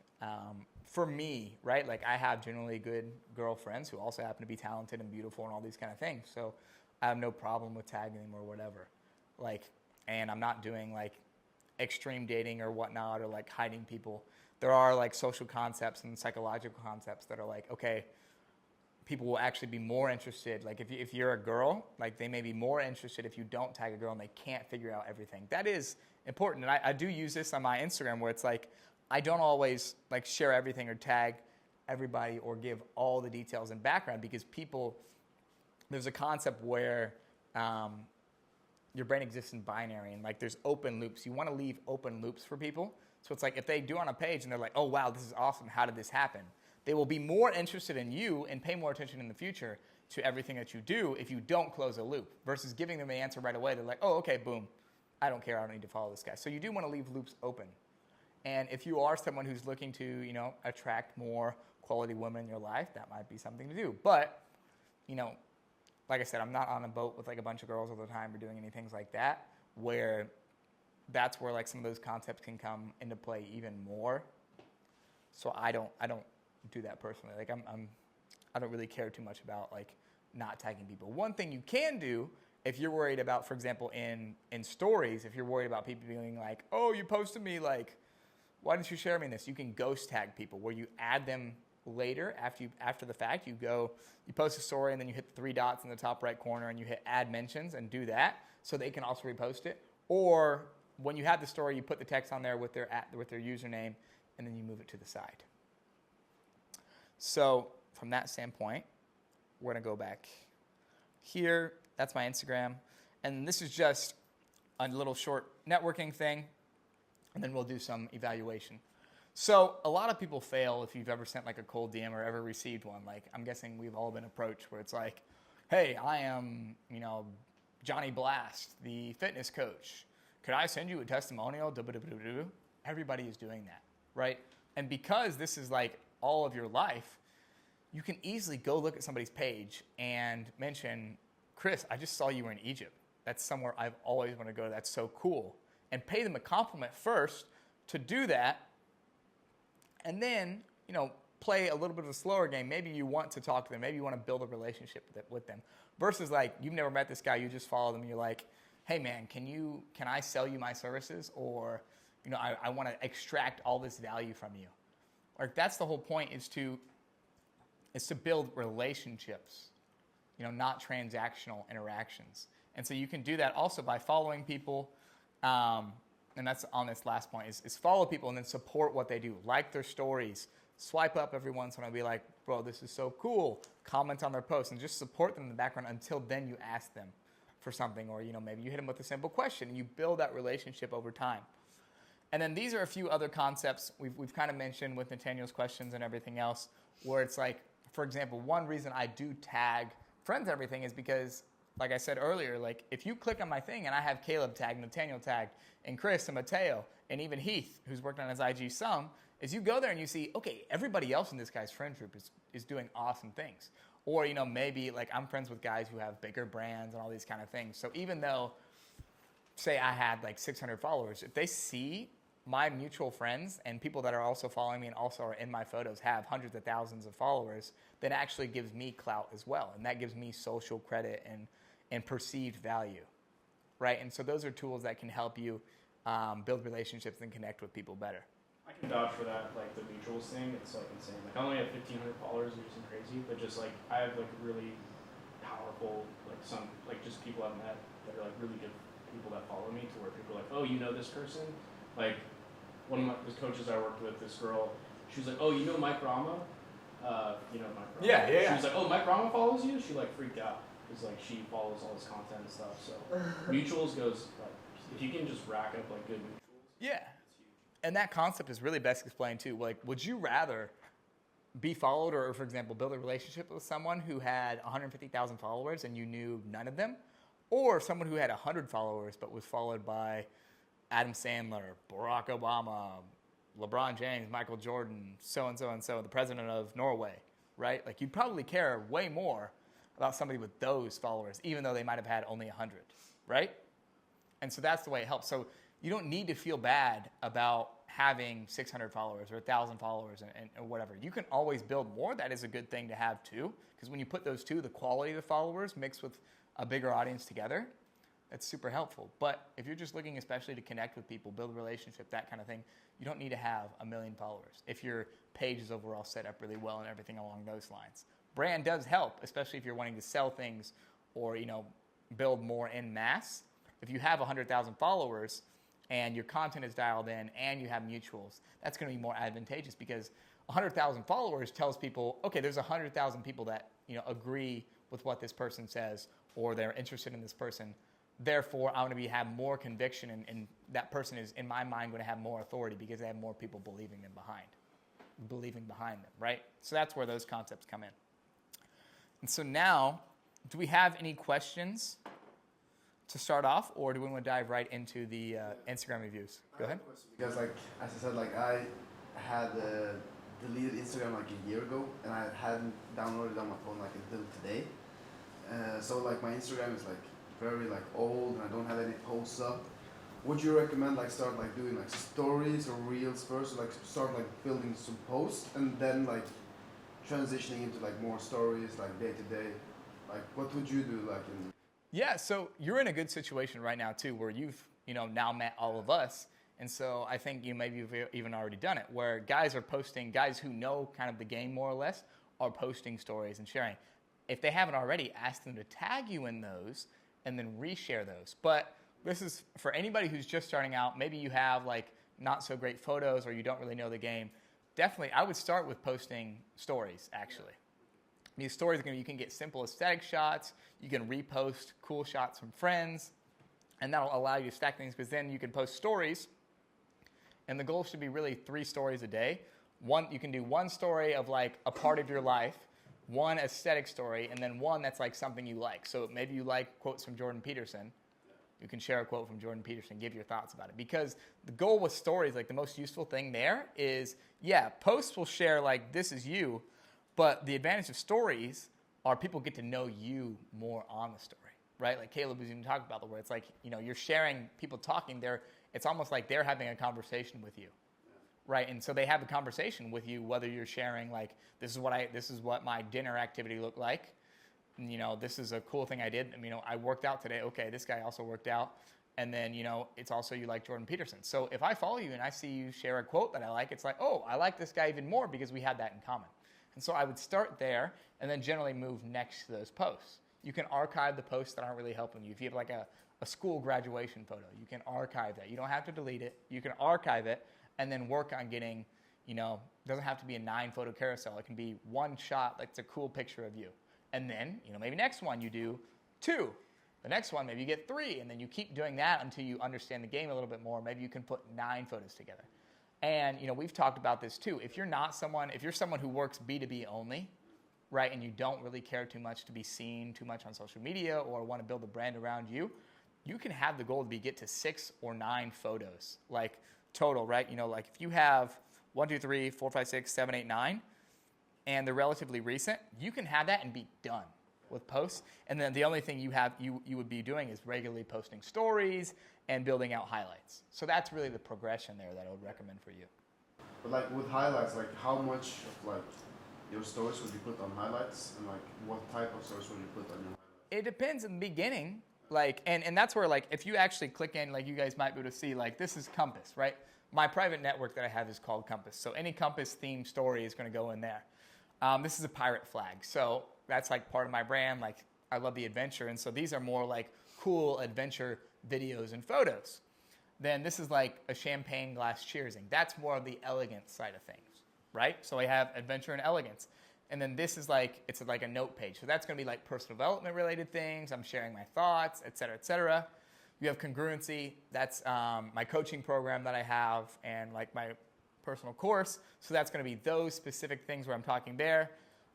For me, right, like I have generally good girlfriends who also happen to be talented and beautiful and all these kind of things. So I have no problem with tagging them or whatever. Like, and I'm not doing like extreme dating or whatnot or like hiding people. There are like social concepts and psychological concepts that are like, okay, people will actually be more interested. Like if you're a girl, like they may be more interested if you don't tag a girl and they can't figure out everything. That is important. And I do use this on my Instagram where it's like, I don't always like share everything or tag everybody or give all the details and background because there's a concept where your brain exists in binary and like there's open loops. You want to leave open loops for people. So it's like if they do on a page and they're like, oh, wow, this is awesome. How did this happen? They will be more interested in you and pay more attention in the future to everything that you do if you don't close a loop versus giving them the answer right away. They're like, oh, okay, boom. I don't care. I don't need to follow this guy. So you do want to leave loops open. And if you are someone who's looking to, you know, attract more quality women in your life, that might be something to do. But, you know, like I said, I'm not on a boat with like a bunch of girls all the time or doing any things like that, where that's where like some of those concepts can come into play even more. So I don't do that personally. Like I don't really care too much about like not tagging people. One thing you can do if you're worried about, for example, in stories, if you're worried about people being like, oh, you posted me, like, why didn't you share me in this? You can ghost tag people where you add them later after the fact. You post a story and then you hit the 3 dots in the top right corner and you hit add mentions and do that so they can also repost it. Or when you have the story, you put the text on there with their username and then you move it to the side. So from that standpoint, we're going to go back here. That's my Instagram. And this is just a little short networking thing. And then we'll do some evaluation. So a lot of people fail if you've ever sent like a cold DM or ever received one. Like I'm guessing we've all been approached where it's like, hey, I am, you know, Johnny Blast, the fitness coach. Could I send you a testimonial? Everybody is doing that, right? And because this is like all of your life, you can easily go look at somebody's page and mention, Chris, I just saw you were in Egypt. That's somewhere I've always wanted to go. That's so cool. And pay them a compliment first to do that. And then, you know, play a little bit of a slower game. Maybe you want to talk to them. Maybe you want to build a relationship with them. Versus like, you've never met this guy, you just follow them, and you're like, hey man, can I sell you my services? Or, you know, I want to extract all this value from you. Like that's the whole point, is to build relationships, you know, not transactional interactions. And so you can do that also by following people. And that's on this last point, is follow people and then support what they do. Like their stories. Swipe up every once in a while and be like, bro, this is so cool. Comment on their posts and just support them in the background until then you ask them for something. Or, you know, maybe you hit them with a simple question and you build that relationship over time. And then these are a few other concepts we've kind of mentioned with Nathaniel's questions and everything else, where it's like, for example, one reason I do tag friends and everything is because, like I said earlier, like if you click on my thing and I have Caleb tagged, Nathaniel tagged, and Chris and Mateo, and even Heath, who's worked on his IG some, is you go there and you see, okay, everybody else in this guy's friend group is doing awesome things. Or, you know, maybe like I'm friends with guys who have bigger brands and all these kind of things. So even though, say I had like 600 followers, if they see my mutual friends and people that are also following me and also are in my photos have hundreds of thousands of followers, then it actually gives me clout as well. And that gives me social credit and perceived value, right? And so those are tools that can help you build relationships and connect with people better. I can vouch for that, like the mutuals thing. It's like insane. Like I only have 1,500 followers, which is crazy. But just like I have like really powerful, like some like just people I've met that are like really good people that follow me, to where people are like, oh, you know this person? Like one of the coaches I worked with, this girl, she was like, oh, you know Mike Rama? You know Mike Rama? Yeah. She was like, oh, Mike Rama follows you? She like freaked out because like she follows all his content and stuff. So mutuals goes like, if you can just rack up like good mutuals. Yeah. And that concept is really best explained too. Like, would you rather be followed or, for example, build a relationship with someone who had 150,000 followers and you knew none of them? Or someone who had 100 followers but was followed by Adam Sandler, Barack Obama, LeBron James, Michael Jordan, so-and-so and so, the president of Norway, right? Like, you'd probably care way more about somebody with those followers, even though they might have had only 100, right? And so that's the way it helps. So you don't need to feel bad about having 600 followers or 1,000 followers and whatever. You can always build more. That is a good thing to have too, because when you put those two, the quality of the followers mixed with a bigger audience together, that's super helpful. But if you're just looking especially to connect with people, build a relationship, that kind of thing, you don't need to have 1 million followers if your page is overall set up really well and everything along those lines. Brand does help, especially if you're wanting to sell things or, you know, build more en masse. If you have 100,000 followers and your content is dialed in and you have mutuals, that's going to be more advantageous, because 100,000 followers tells people, okay, there's 100,000 people that, you know, agree with what this person says or they're interested in this person. Therefore, I'm going to have more conviction, and that person is, in my mind, going to have more authority because they have more people believing behind them, right? So that's where those concepts come in. And so now, do we have any questions to start off, or do we want to dive right into the Instagram reviews? Go ahead. Because like as I said, like I had deleted Instagram like a year ago, and I hadn't downloaded it on my phone like until today. So like my Instagram is like very like old, and I don't have any posts up. Would you recommend like start like doing like stories or reels first, or like start like building some posts and then like transitioning into like more stories like day to day? Like what would you do like in? Yeah, so you're in a good situation right now too, where you've now met all of us, and so I think you maybe you've even already done it, where guys who know kind of the game more or less, are posting stories and sharing. If they haven't already, ask them to tag you in those and then reshare those. But this is for anybody who's just starting out. Maybe you have like not so great photos, or you don't really know the game. Definitely, I would start with posting stories actually. These stories you can get simple aesthetic shots. You can repost cool shots from friends, and that'll allow you to stack things, because then you can post stories, and the goal should be really 3 stories a day. You can do one story of like a part of your life, one aesthetic story, and then one that's like something you like. So maybe you like quotes from Jordan Peterson. You can share a quote from Jordan Peterson, give your thoughts about it. Because the goal with stories, like the most useful thing there is, posts will share like this is you, but the advantage of stories are people get to know you more on the story, right? Like Caleb was even talking about, where it's like, you're sharing, people talking there. It's almost like they're having a conversation with you, right? And so they have a conversation with you, whether you're sharing like, this is what my dinner activity looked like. And, this is a cool thing I did. I worked out today. Okay, this guy also worked out. And then, it's also you like Jordan Peterson. So if I follow you and I see you share a quote that I like, it's like, oh, I like this guy even more because we had that in common. And so I would start there and then generally move next to those posts. You can archive the posts that aren't really helping you. If you have like a school graduation photo, you can archive that. You don't have to delete it. You can archive it and then work on getting, it doesn't have to be a 9-photo carousel. It can be one shot, like it's a cool picture of you. And then, maybe next one you do 2. The next one, maybe you get 3. And then you keep doing that until you understand the game a little bit more. Maybe you can put 9 photos together. And, we've talked about this too. If you're someone who works B2B only, right, and you don't really care too much to be seen too much on social media or want to build a brand around you, you can have the goal to get to 6 or 9 photos, like total, right? like if you have 1, 2, 3, 4, 5, 6, 7, 8, 9, and they're relatively recent, you can have that and be done with posts. And then the only thing you would be doing is regularly posting stories and building out highlights. So that's really the progression there that I would recommend for you. But like with highlights, like how much of like your stories would you put on highlights, and like what type of stories would you put on your highlights? It depends in the beginning. Like, and that's where like if you actually click in, like you guys might be able to see, like this is Compass, right? My private network that I have is called Compass. So any Compass themed story is going to go in there. This is a pirate flag. So that's like part of my brand. Like I love the adventure. And so these are more like cool adventure videos and photos. Then this is like a champagne glass cheersing. That's more of the elegant side of things, right? So I have adventure and elegance. And then this is like, it's like a note page. So that's going to be like personal development related things. I'm sharing my thoughts, et cetera, et cetera. You have congruency. That's my coaching program that I have and like my personal course. So that's going to be those specific things where I'm talking there.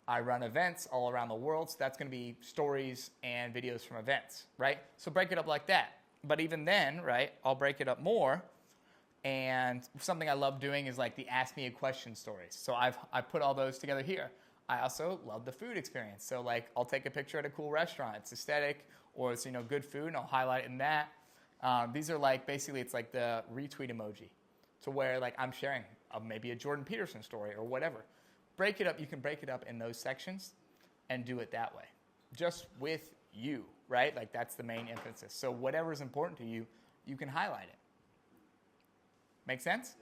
I run events all around the world. So that's going to be stories and videos from events, right? So break it up like that. But even then, right, I'll break it up more. And something I love doing is like the Ask Me a Question stories. So I put all those together here. I also love the food experience. So like I'll take a picture at a cool restaurant. It's aesthetic or it's, good food, and I'll highlight it in that. These are like, basically it's like the retweet emoji. To where like I'm sharing maybe a Jordan Peterson story or whatever. Break it up. You can break it up in those sections and do it that way. Just with you, right? Like that's the main emphasis. So whatever is important to you, you can highlight it. Make sense?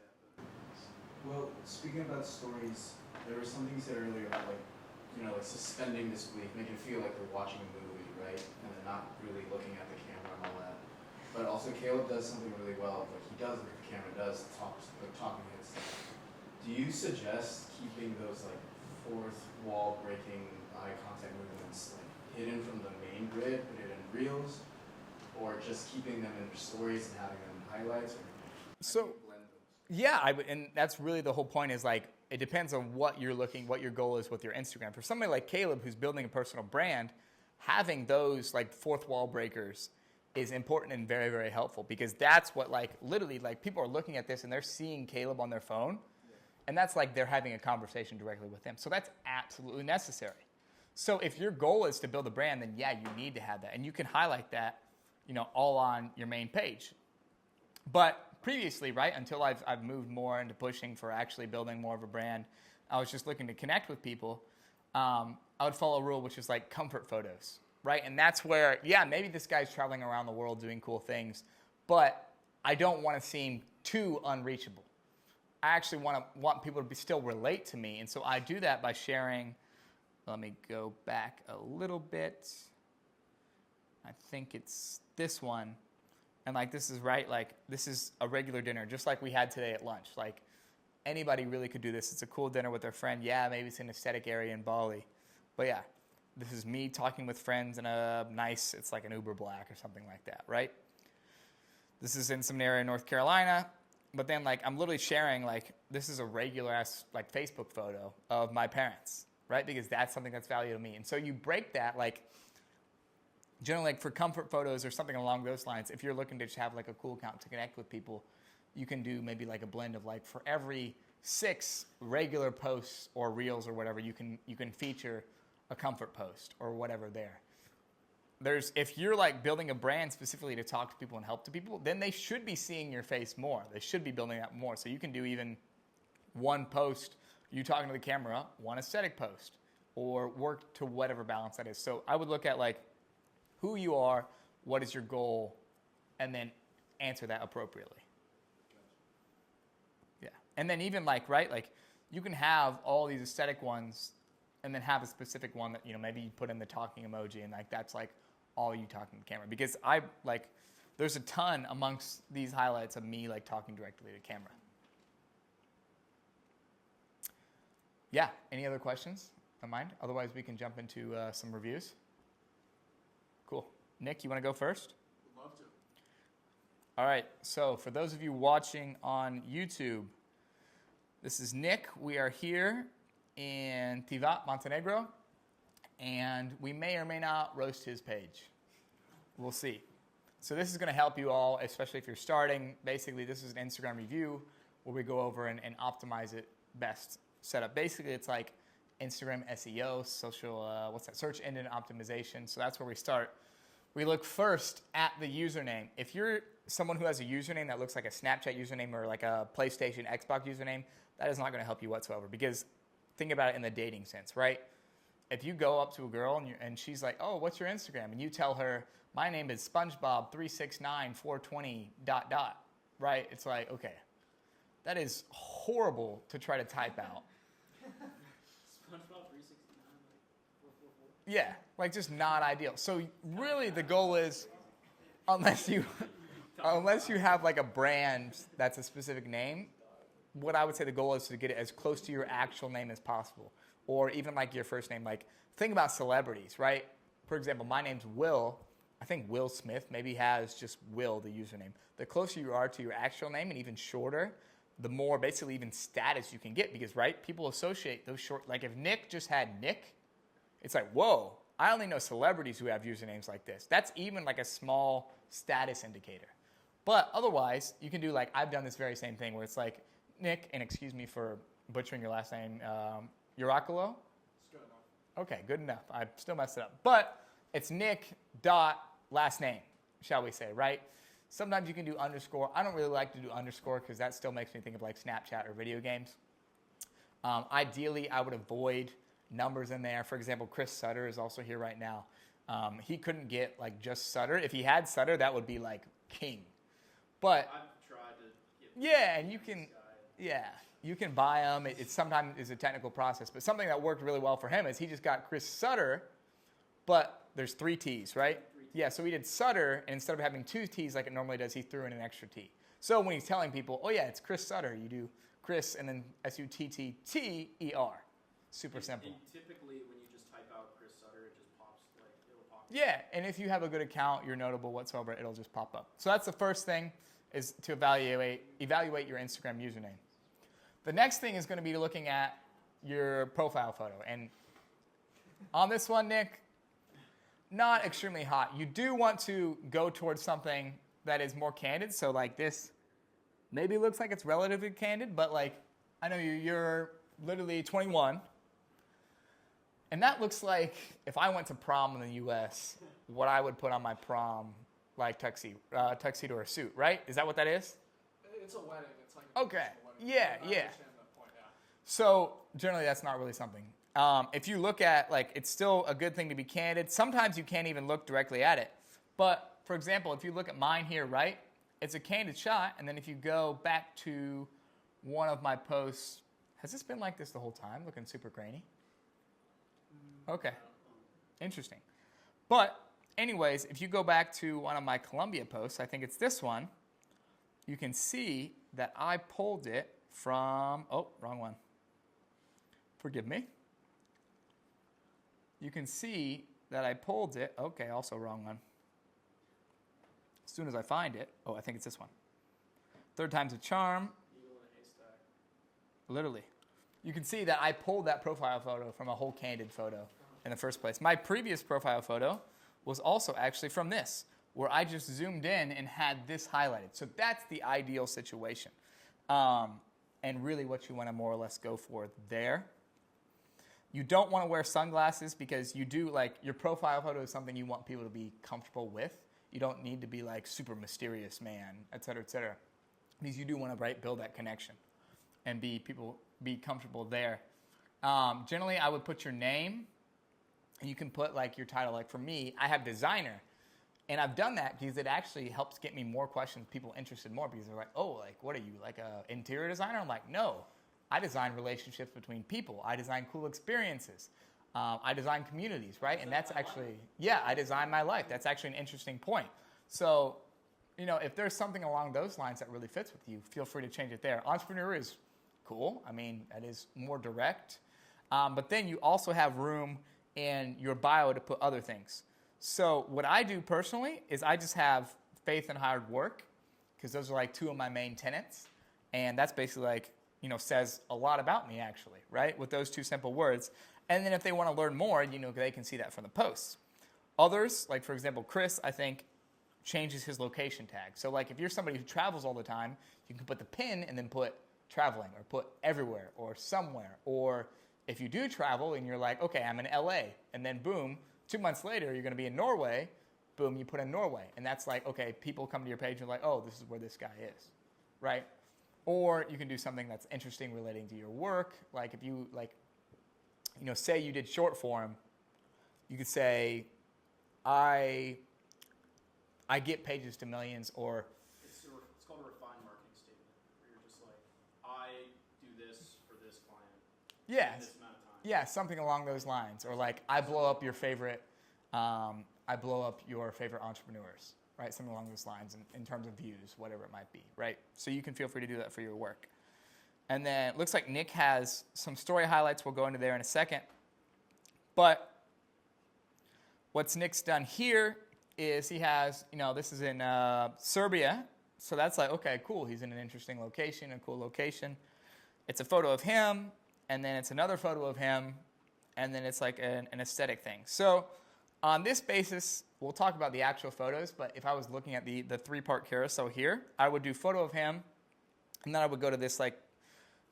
Well, speaking about stories, there was something you said earlier about like suspending disbelief, making it feel like they're watching a movie, right? And they're not really looking at the camera and all that. But also Caleb does something really well. Like he does look at the camera, does talking head stuff. Do you suggest keeping those like fourth wall breaking eye contact movements like hidden from the main grid, put it in reels, or just keeping them in stories and having them in highlights? Or so yeah, and that's really the whole point is like it depends on what your goal is with your Instagram. For somebody like Caleb who's building a personal brand, having those like fourth wall breakers is important and very, very helpful, because that's what, like, literally, like, people are looking at this and they're seeing Caleb on their phone, and that's like they're having a conversation directly with him. So that's absolutely necessary. So if your goal is to build a brand, then yeah, you need to have that, and you can highlight that, all on your main page. But previously, right, until I've moved more into pushing for actually building more of a brand, I was just looking to connect with people. I would follow a rule which is like comfort photos, right? And that's where, yeah, maybe this guy's traveling around the world doing cool things, but I don't want to seem too unreachable. I actually want people to still relate to me, and so I do that by sharing. Let me go back a little bit. I think it's this one. And like this is right, like this is a regular dinner, just like we had today at lunch. Like anybody really could do this. It's a cool dinner with their friend. Yeah, maybe it's an aesthetic area in Bali. But yeah, this is me talking with friends in a nice, it's like an Uber Black or something like that, right? This is in some area in North Carolina. But then like I'm literally sharing like this is a regular ass like Facebook photo of my parents, right? Because that's something that's valuable to me. And so you break that like generally, like for comfort photos or something along those lines, if you're looking to just have like a cool account to connect with people, you can do maybe like a blend of like for every 6 regular posts or reels or whatever, you can feature a comfort post or whatever there. If you're like building a brand specifically to talk to people and help to people, then they should be seeing your face more. They should be building that more. So you can do even one post, you talking to the camera, one aesthetic post, or work to whatever balance that is. So I would look at like who you are, what is your goal, and then answer that appropriately. Yeah. And then even like, right, like you can have all these aesthetic ones and then have a specific one that, maybe you put in the talking emoji and like that's like all you talking to the camera. Because there's a ton amongst these highlights of me like talking directly to camera. Yeah. Any other questions on mind? Otherwise we can jump into some reviews. Cool. Nick, you want to go first? Would love to. All right. So for those of you watching on YouTube, this is Nick. We are here in Tivat, Montenegro, and we may or may not roast his page. We'll see. So this is going to help you all, especially if you're starting. Basically, this is an Instagram review where we go over and optimize it best setup. Basically, it's like Instagram SEO, social, search engine optimization. So that's where we start. We look first at the username. If you're someone who has a username that looks like a Snapchat username or like a PlayStation, Xbox username, that is not going to help you whatsoever, because think about it in the dating sense, right? If you go up to a girl and she's like, oh, what's your Instagram? And you tell her, my name is SpongeBob369420 ... right? It's like, okay, that is horrible to try to type out. SpongeBob 369, like 444. Yeah, like just not ideal. So really the goal is, unless you have like a brand that's a specific name, what I would say the goal is to get it as close to your actual name as possible. Or even like your first name. Like think about celebrities, right? For example, my name's Will. I think Will Smith maybe has just Will, the username. The closer you are to your actual name and even shorter, the more basically even status you can get, because, right, people associate those short, like if Nick just had Nick, it's like, whoa, I only know celebrities who have usernames like this. That's even like a small status indicator. But otherwise, you can do like, I've done this very same thing where it's like, Nick, and excuse me for butchering your last name, Uracolo? It's good enough. Okay, good enough. I still messed it up. But it's Nick dot last name, shall we say, right? Sometimes you can do underscore. I don't really like to do underscore because that still makes me think of like Snapchat or video games. Ideally, I would avoid numbers in there. For example, Chris Sutter is also here right now. He couldn't get like just Sutter. If he had Sutter, that would be like king. But I've tried to get yeah, and you can, yeah, you can buy them. It sometimes is a technical process, but something that worked really well for him is he just got Chris Sutter, but there's 3 T's, right? Yeah, so he did Sutter, and instead of having 2 T's like it normally does, he threw in an extra T. So when he's telling people, oh yeah, it's Chris Sutter, you do Chris and then Suttter. Super simple. And typically when you just type out Chris Sutter, it just pops, like, it'll pop. Yeah, and if you have a good account, you're notable whatsoever, it'll just pop up. So that's the first thing, is to evaluate your Instagram username. The next thing is going to be looking at your profile photo. And on this one, Nick, not extremely hot. You do want to go towards something that is more candid. So like this maybe looks like it's relatively candid, but like I know you're literally 21. And that looks like if I went to prom in the U.S., what I would put on my prom, like tuxedo or a suit, right? Is that what that is? It's a wedding. It's like a Okay. traditional wedding. Yeah, I yeah. understand that point, yeah. So generally, that's not really something. If you look at, like, it's still a good thing to be candid. Sometimes you can't even look directly at it. But, for example, if you look at mine here, right, it's a candid shot. And then if you go back to one of my posts, has this been like this the whole time, looking super grainy? Okay. Interesting. But, anyways, if you go back to one of my Colombia posts, I think it's this one, you can see that I pulled it from, oh, wrong one. Forgive me. You can see that I pulled it, okay, also wrong one. As soon as I find it, oh, I think it's this one. Third time's a charm. Eagle in a haystack. Literally. You can see that I pulled that profile photo from a whole candid photo in the first place. My previous profile photo was also actually from this, where I just zoomed in and had this highlighted. So that's the ideal situation. And really what you want to more or less go for there. You don't want to wear sunglasses because you do, like, your profile photo is something you want people to be comfortable with. You don't need to be like super mysterious man, et cetera, because you do want to build that connection and be comfortable there. Generally, I would put your name, and you can put like your title. Like for me, I have designer, and I've done that because it actually helps get me more questions, people interested more because they're like, oh, like what are you, like a interior designer? I'm like, no, I design relationships between people. I design cool experiences. I design communities, right? And that's actually, yeah, I design my life. That's actually an interesting point. So, you know, if there's something along those lines that really fits with you, feel free to change it there. Entrepreneur is cool. I mean, that is more direct. But then you also have room in your bio to put other things. So what I do personally is I just have faith and hard work because those are like two of my main tenets. And that's basically like, you know, says a lot about me actually, right? With those two simple words. And then if they want to learn more, you know, they can see that from the posts. Others, like for example, Chris, I think, changes his location tag. So like if you're somebody who travels all the time, you can put the pin and then put traveling or put everywhere or somewhere. Or if you do travel and you're like, okay, I'm in LA, and then boom, 2 months later, you're going to be in Norway, boom, you put in Norway. And that's like, okay, people come to your page and like, oh, this is where this guy is, right? Or you can do something that's interesting relating to your work. Like if you like, you know, say you did short form, you could say, I get pages to millions, or It's called a refined marketing statement, where you're just like, I do this for this client. yeah, In this amount of time. yeah, something along those lines, or like I blow up your favorite entrepreneurs, right? Something along those lines in terms of views, whatever it might be, right? So you can feel free to do that for your work. And then it looks like Nick has some story highlights. We'll go into there in a second. But what's Nick's done here is he has, you know, this is in Serbia. So that's like, okay, cool. He's in an interesting location, a cool location. It's a photo of him, and then it's another photo of him, and then it's like an aesthetic thing. So on this basis, we'll talk about the actual photos, but if I was looking at the three-part carousel here, I would do photo of him, and then I would go to this like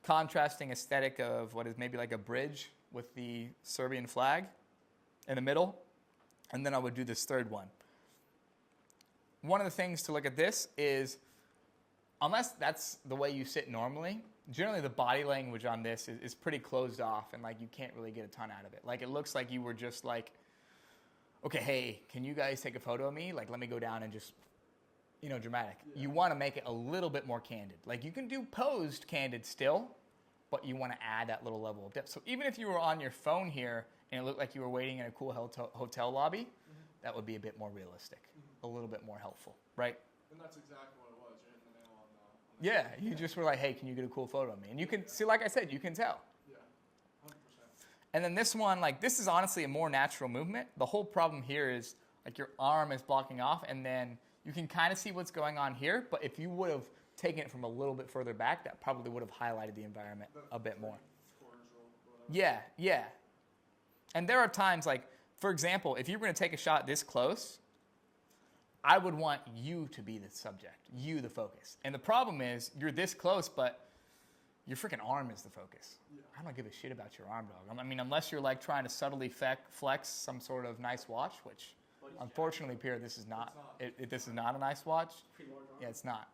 contrasting aesthetic of what is maybe like a bridge with the Serbian flag in the middle, and then I would do this third one. One of the things to look at this is, unless that's the way you sit normally, generally the body language on this is pretty closed off, and like you can't really get a ton out of it. Like it looks like you were just like, okay, hey, can you guys take a photo of me? Like let me go down and just, you know, dramatic. Yeah. You want to make it a little bit more candid. Like you can do posed candid still, but you want to add that little level of depth. So even if you were on your phone here and it looked like you were waiting in a cool hotel lobby, that would be a bit more realistic, a little bit more helpful, right? And that's exactly what it was. You're hitting the nail on the Yeah, you just were like, hey, can you get a cool photo of me? And you can see, like I said, you can tell. Yeah, 100%. And then this one, like this is honestly a more natural movement. The whole problem here is like your arm is blocking off, and then you can kind of see what's going on here, but if you would have taken it from a little bit further back, that probably would have highlighted the environment a bit more. Yeah, yeah. And there are times like, for example, if you were going to take a shot this close, I would want you to be the subject, you the focus. And the problem is you're this close, but your freaking arm is the focus. Yeah. I don't give a shit about your arm, dog. I mean, unless you're like trying to subtly flex some sort of nice watch, which unfortunately, Pierre, this is not. This is not a nice watch. Pretty large arm. Yeah, it's not.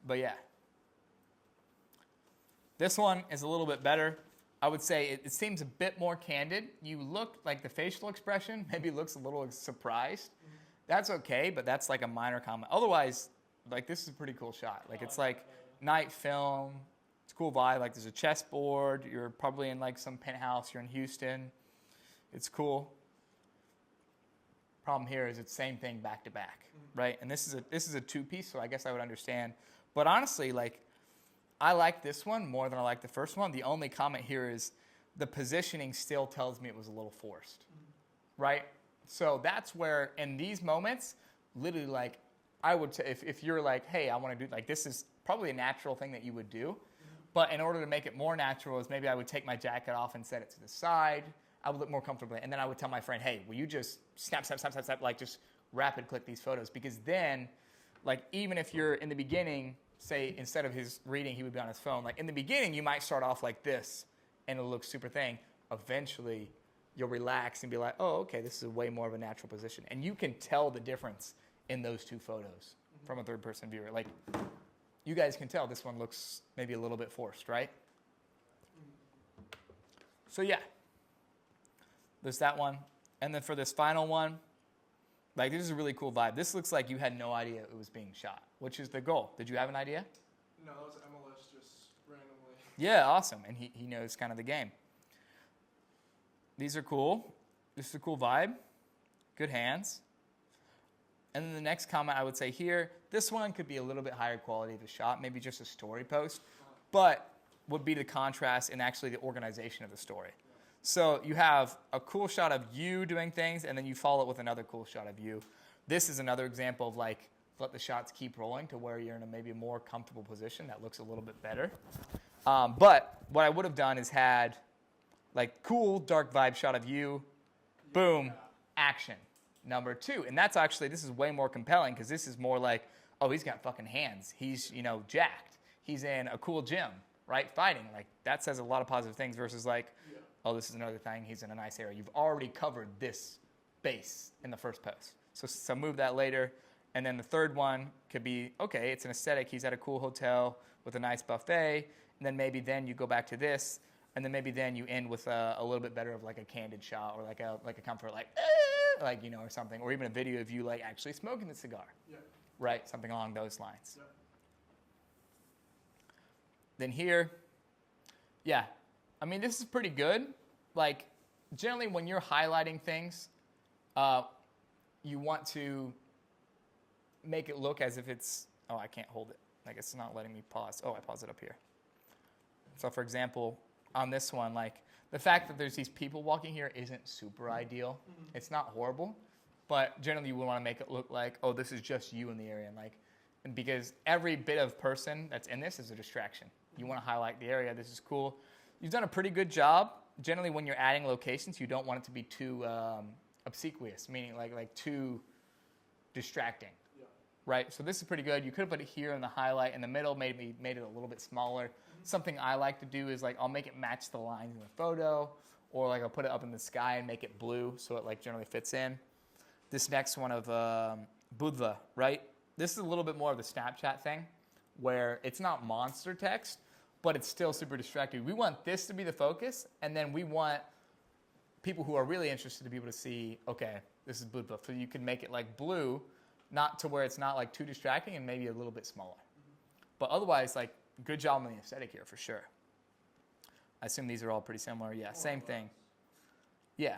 But yeah. This one is a little bit better. I would say it seems a bit more candid. You look like the facial expression maybe looks a little surprised. That's okay, but that's like a minor comment. Otherwise, like this is a pretty cool shot. Like it's like night film. It's a cool vibe. Like there's a chessboard. You're probably in like some penthouse. You're in Houston. It's cool. Problem here is it's same thing back to back, right? And this is a two-piece, so I guess I would understand. But honestly, like I like this one more than I like the first one. The only comment here is the positioning still tells me it was a little forced, right? So that's where in these moments, literally like I would say if you're like, hey, I want to do like this is probably a natural thing that you would do. But in order to make it more natural is maybe I would take my jacket off and set it to the side. I would look more comfortably. And then I would tell my friend, hey, will you just snap, like just rapid click these photos? Because then, like even if you're in the beginning, say instead of his reading, he would be on his phone. Like in the beginning, you might start off like this and it'll look super thing. Eventually, you'll relax and be like, oh, okay, this is way more of a natural position. And you can tell the difference in those two photos from a third person viewer. Like you guys can tell this one looks maybe a little bit forced, right? So yeah. There's that one. And then for this final one, like this is a really cool vibe. This looks like you had no idea it was being shot, which is the goal. Did you have an idea? No, that was MLS just randomly. Yeah, awesome. And he knows kind of the game. These are cool. This is a cool vibe. Good hands. And then the next comment I would say here, this one could be a little bit higher quality of a shot, maybe just a story post, but would be the contrast in actually the organization of the story. So you have a cool shot of you doing things, and then you follow it with another cool shot of you. This is another example of like, let the shots keep rolling to where you're in maybe a more comfortable position that looks a little bit better. But what I would have done is had like cool dark vibe shot of you, boom, action, number 2. And that's actually, this is way more compelling because this is more like, oh, he's got fucking hands. He's, jacked. He's in a cool gym, right? Fighting. Like that says a lot of positive things versus like, oh, this is another thing. He's in a nice area. You've already covered this base in the first post. So move that later. And then the third one could be, okay, it's an aesthetic. He's at a cool hotel with a nice buffet. And then maybe then you go back to this. And then maybe then you end with a little bit better of like a candid shot or like a comfort like or something. Or even a video of you like actually smoking the cigar. Yeah. Right? Something along those lines. Yeah. Then here, yeah. I mean, this is pretty good. Like, generally when you're highlighting things, you want to make it look as if it's, oh, I can't hold it. Like, it's not letting me pause. Oh, I pause it up here. So, for example, on this one, like, the fact that there's these people walking here isn't super ideal. Mm-hmm. It's not horrible. But generally, you would want to make it look like, oh, this is just you in the area. And because every bit of person that's in this is a distraction. You want to highlight the area. This is cool. You've done a pretty good job. Generally, when you're adding locations, you don't want it to be too obsequious, meaning like too distracting, right? So this is pretty good. You could have put it here in the highlight in the middle, made it a little bit smaller. Mm-hmm. Something I like to do is like I'll make it match the lines in the photo, or like I'll put it up in the sky and make it blue so it like generally fits in. This next one of Budva, right? This is a little bit more of the Snapchat thing, where it's not monster text, but it's still super distracting. We want this to be the focus, and then we want people who are really interested to be able to see, okay, this is Budva. So you can make it like blue, not to where it's not like too distracting and maybe a little bit smaller. But otherwise, like, good job on the aesthetic here for sure. I assume these are all pretty similar. Yeah, same thing. Yeah.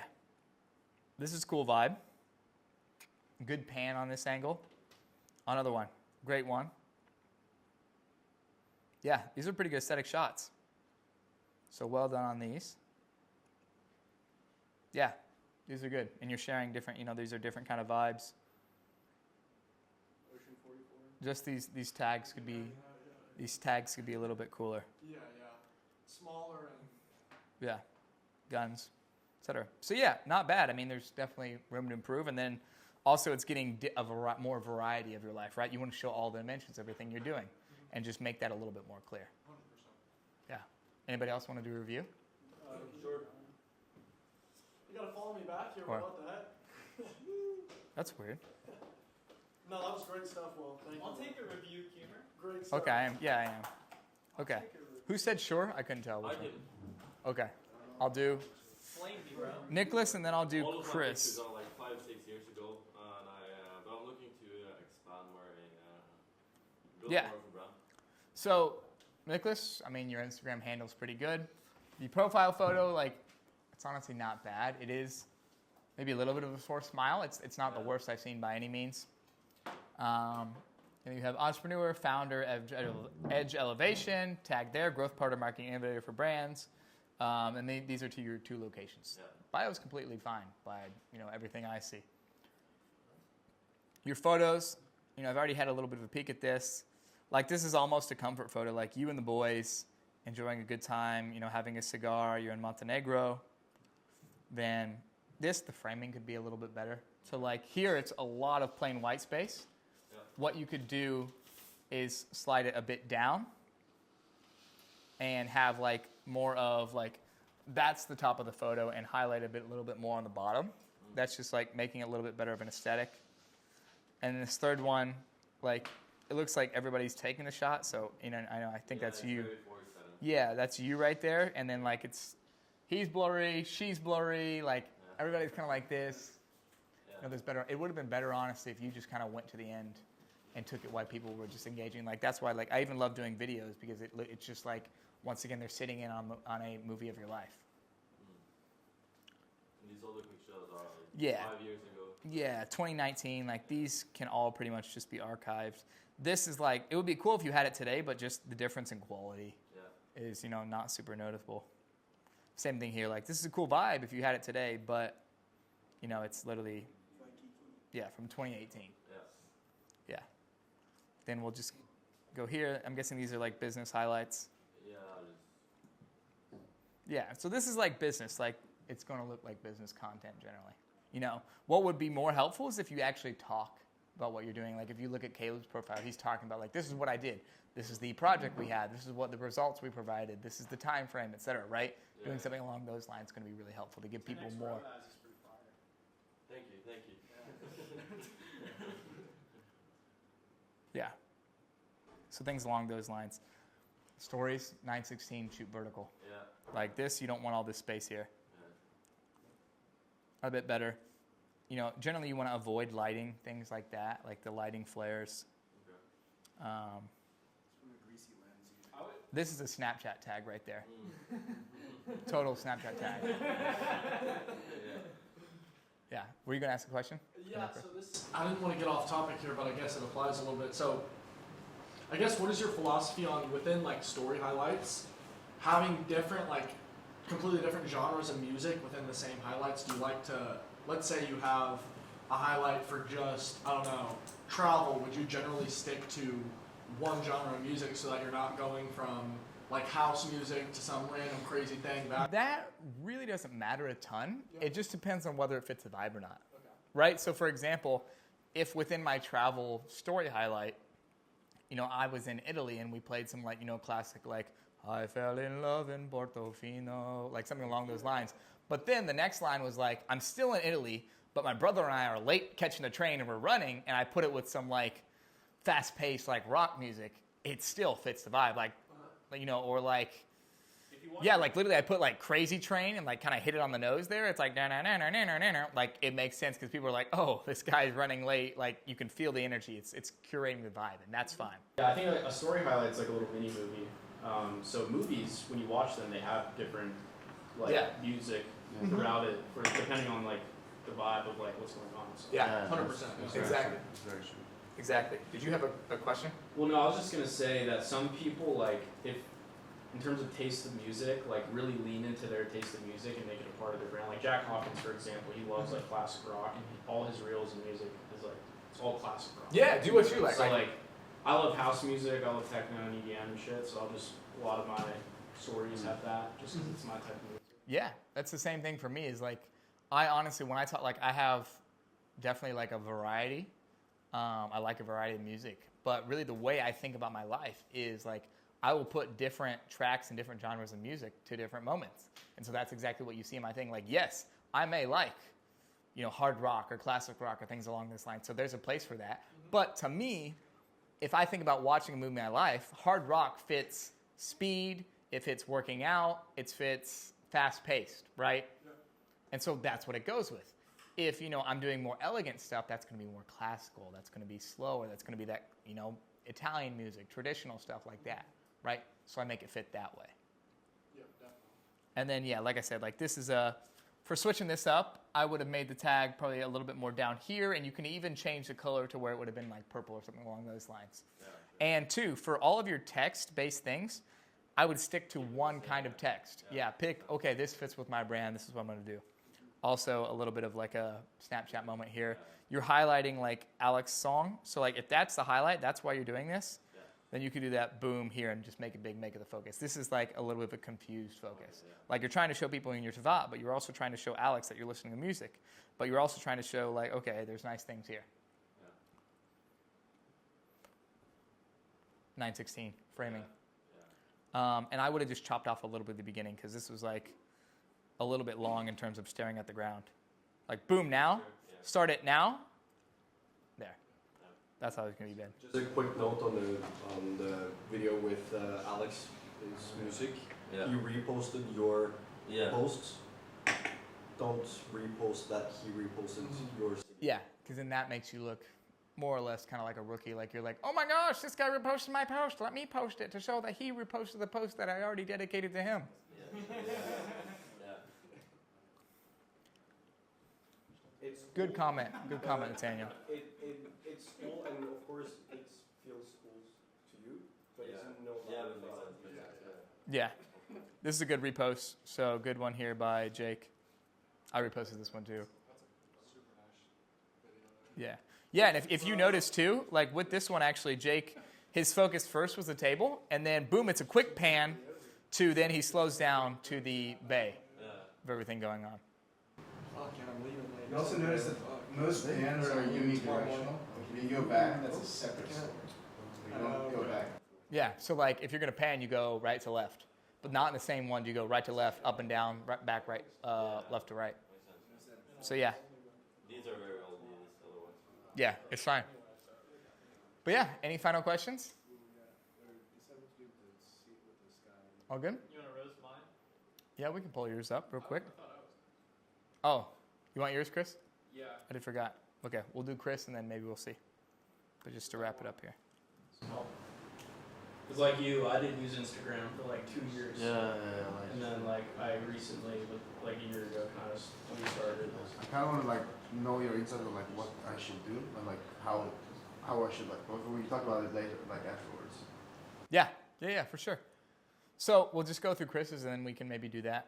This is cool vibe. Good pan on this angle. Another one. Great one. Yeah, these are pretty good aesthetic shots. So well done on these. Yeah, these are good. And you're sharing different, these are different kind of vibes. Ocean 44. Just these tags could be, these tags could be a little bit cooler. Yeah. Smaller and... Yeah, guns. etc. So yeah, not bad. I mean, there's definitely room to improve, and then also it's getting more variety of your life, right? You want to show all the dimensions, everything you're doing, and just make that a little bit more clear. 100%. Yeah. Anybody else want to do a review? Sure. You gotta follow me back here. Or- What the heck? That's weird. No, that was great stuff. Well, thank you. I'll take a review, Keemer. Great stuff. Okay, I am. Yeah, I am. Okay. Who said sure? I couldn't tell. Which I one. did. Okay. I'll do Flame me, bro. Nicholas, and then I'll do All of my Chris. pictures are like 5-6 years ago, and but I'm looking to expand more and build Yeah. more of a brand. So, Nicholas, I mean, your Instagram handle's pretty good. The profile photo, like, it's honestly not bad. It is maybe a little bit of a forced smile. It's not the worst I've seen by any means. And you have entrepreneur, founder, edge elevation, tag there, growth partner, marketing innovator for brands. And these are to your 2 locations. Yeah. Bio is completely fine by everything I see. Your photos, I've already had a little bit of a peek at this. Like, this is almost a comfort photo, like you and the boys enjoying a good time, having a cigar, you're in Montenegro. Then the framing could be a little bit better. So like here, it's a lot of plain white space. Yeah. What you could do is slide it a bit down and have like more of like, that's the top of the photo, and highlight a little bit more on the bottom. That's just like making it a little bit better of an aesthetic. And this third one, like, it looks like everybody's taking the shot. So, I think that's it's you. very forced, I don't- Yeah, that's you right there. And then like he's blurry, she's blurry, like everybody's kind of like this. Yeah. There's better. It would have been better, honestly, if you just kind of went to the end and took it while people were just engaging. Like, that's why, like, I even love doing videos, because it's just like, once again, they're sitting in on a movie of your life. And these older pictures are like Yeah. 5 years ago. Yeah, 2019. Like, these can all pretty much just be archived. This is like, it would be cool if you had it today, but just the difference in quality Yeah. is, not super noticeable. Same thing here. Like, this is a cool vibe if you had it today, but, it's literally, from 2018. Yeah. Yeah. Then we'll just go here. I'm guessing these are like business highlights. Yeah. Yeah. So this is like business. Like, it's going to look like business content generally. What would be more helpful is if you actually talk about what you're doing. Like, if you look at Caleb's profile, he's talking about, like, this is what I did. This is the project we had. This is what the results we provided. This is the time frame, et cetera, right? Yeah. Doing something along those lines is going to be really helpful to give people more. Thank you. Thank you. Yeah. So things along those lines. Stories, 916, shoot vertical. Yeah. Like this, you don't want all this space here. Yeah. A bit better. Generally you want to avoid lighting, things like that, like the lighting flares. Okay. This is a Snapchat tag right there. Mm. Total Snapchat tag. Yeah. Yeah. Were you going to ask a question? Yeah, so I didn't want to get off topic here, but I guess it applies a little bit. So, I guess, what is your philosophy on, within like story highlights, having different, like, completely different genres of music within the same highlights? Do you like to, let's say you have a highlight for just, I don't know, travel, would you generally stick to one genre of music so that you're not going from like house music to some random crazy thing back? That really doesn't matter a ton. Yeah. It just depends on whether it fits the vibe or not. Okay. Right? So for example, if within my travel story highlight, I was in Italy and we played some like, classic like, I fell in love in Portofino, like something along those lines. But then the next line was like, I'm still in Italy, but my brother and I are late catching the train and we're running, and I put it with some like fast-paced like rock music. It still fits the vibe, like, or like, yeah, like literally I put like Crazy Train and like kind of hit it on the nose there. It's like, like it makes sense because people are like, oh, this guy's running late. Like you can feel the energy. It's curating the vibe, and that's fine. Yeah, I think a story highlight's like a little mini movie. So movies, when you watch them, they have different like Yeah. music throughout it, depending on like the vibe of like what's going on. So. Yeah, 100%. Exactly. It's very true. Exactly. Did you have a question? Well, no, I was just gonna say that some people like if, in terms of taste of music, like really lean into their taste of music and make it a part of their brand. Like Jack Hawkins, for example, he loves like classic rock, and all his reels and music is like it's all classic rock. Yeah, do what you like. So like, I love house music, I love techno and EDM and shit. So a lot of my stories have that, just because it's my type of music. Yeah, that's the same thing for me. Is like, I honestly, when I talk, like, I have definitely like a variety. I like a variety of music, but really the way I think about my life is like, I will put different tracks and different genres of music to different moments. And so that's exactly what you see in my thing. Like, yes, I may like, hard rock or classic rock or things along this line. So there's a place for that. But to me, if I think about watching a movie in my life, hard rock fits speed, it fits working out, it fits fast-paced, right? Yeah. And so that's what it goes with. If, I'm doing more elegant stuff, that's going to be more classical, that's going to be slower, that's going to be that, Italian music, traditional stuff like that, right? So I make it fit that way. Yeah, definitely. And then, yeah, like I said, like this is for switching this up, I would have made the tag probably a little bit more down here, and you can even change the color to where it would have been like purple or something along those lines. Yeah. And two, for all of your text-based things, I would stick to one kind of text. Yeah, pick, okay, this fits with my brand, this is what I'm going to do. Also, a little bit of like a Snapchat moment here. You're highlighting like Alex's song, so like if that's the highlight, that's why you're doing this, then you could do that boom here and just make it big, make it the focus. This is like a little bit of a confused focus. Like you're trying to show people in your Tavat, but you're also trying to show Alex that you're listening to music. But you're also trying to show like, okay, there's nice things here. 9:16, framing. And I would have just chopped off a little bit at the beginning because this was like a little bit long in terms of staring at the ground. Like boom now, start it now. There. That's how it's going to be bad. Just a quick note on the video with Alex's music. Yeah. He reposted your Yeah. posts. Don't repost that. He reposted yours. Yeah, because then that makes you look more or less kind of like a rookie. Like you're like, oh my gosh, this guy reposted my post. Let me post it to show that he reposted the post that I already dedicated to him. Yeah. It's Good comment. Good comment, Nathaniel. It's cool, and of course it feels cool to you, but it's no Yeah. This is a good repost. So good one here by Jake. I reposted this one too. Yeah. Yeah, and if you notice too, like with this one actually, Jake, his focus first was the table, and then boom, it's a quick pan to then he slows down to the bay of everything going on. You also notice that most pans are unidirectional. If you go back, that's a separate story. You don't go back. Yeah, so like if you're going to pan, you go right to left. But not in the same one. You go right to left, up and down, right, back, right, left to right. So yeah. These are very old, these other ones. Yeah, it's fine. But yeah, any final questions? All good? You want to roast mine? Yeah, we can pull yours up real quick. Oh, you want yours, Chris? Yeah. I did forgot. Okay, we'll do Chris and then maybe we'll see. But just to wrap it up here. Because like you, I didn't use Instagram for like 2 years. Yeah. And then like I recently, like a year ago, kind of restarted. I kind of want to like know your insight on like what I should do and like how I should like. We can talk about it later, like afterwards. Yeah, for sure. So we'll just go through Chris's and then we can maybe do that.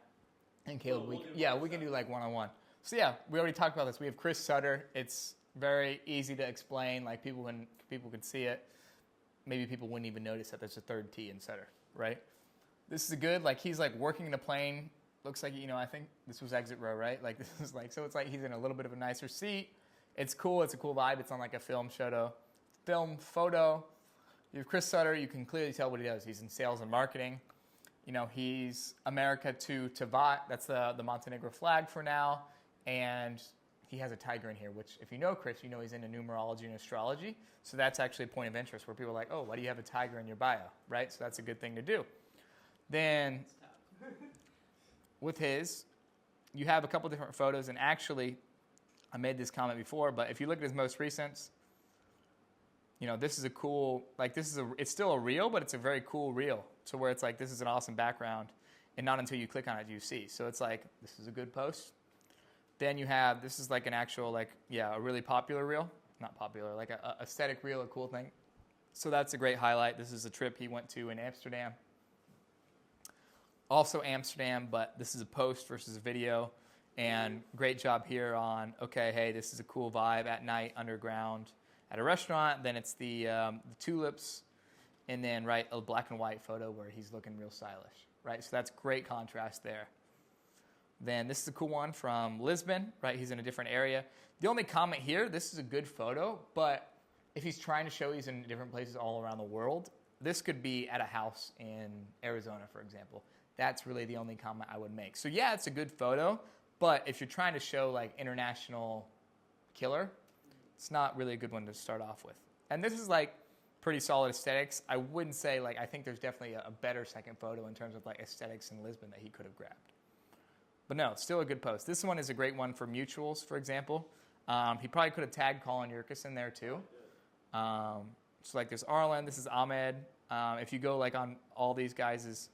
And Caleb, we can do like one-on-one. So yeah, we already talked about this. We have Chris Sutter. It's very easy to explain. Like people can see it. Maybe people wouldn't even notice that there's a third T in Sutter, right? This is a good, like he's like working in a plane. Looks like, I think this was exit row, right? Like this is like, so it's like he's in a little bit of a nicer seat. It's cool. It's a cool vibe. It's on like a film photo. You have Chris Sutter. You can clearly tell what he does. He's in sales and marketing. He's America to Tavat. That's the Montenegro flag for now. And he has a tiger in here, which if you know Chris, you know he's into numerology and astrology. So that's actually a point of interest where people are like, oh, why do you have a tiger in your bio, right? So that's a good thing to do. Then with his, you have a couple different photos. And actually, I made this comment before, but if you look at his most recent, this is a cool, like it's still a reel, but it's a very cool reel. To where it's like, this is an awesome background. And not until you click on it do you see. So it's like, this is a good post. Then you have, this is like an actual, a really popular reel. Not popular, like a aesthetic reel, a cool thing. So that's a great highlight. This is a trip he went to in Amsterdam. Also Amsterdam, but this is a post versus a video. And great job here on, okay, hey, this is a cool vibe at night, underground, at a restaurant. Then it's the tulips. And then, right, a black and white photo where he's looking real stylish, right? So that's great contrast there. Then this is a cool one from Lisbon, right? He's in a different area. The only comment here, this is a good photo, but if he's trying to show he's in different places all around the world, this could be at a house in Arizona, for example. That's really the only comment I would make. So yeah, it's a good photo, but if you're trying to show like international killer, it's not really a good one to start off with. And this is like pretty solid aesthetics. I wouldn't say like, I think there's definitely a better second photo in terms of like aesthetics in Lisbon that he could have grabbed. But no, still a good post. This one is a great one for mutuals, for example. He probably could have tagged Colin Yurkis in there too. So like there's Arlen, this is Ahmed. If you go like on all these guys'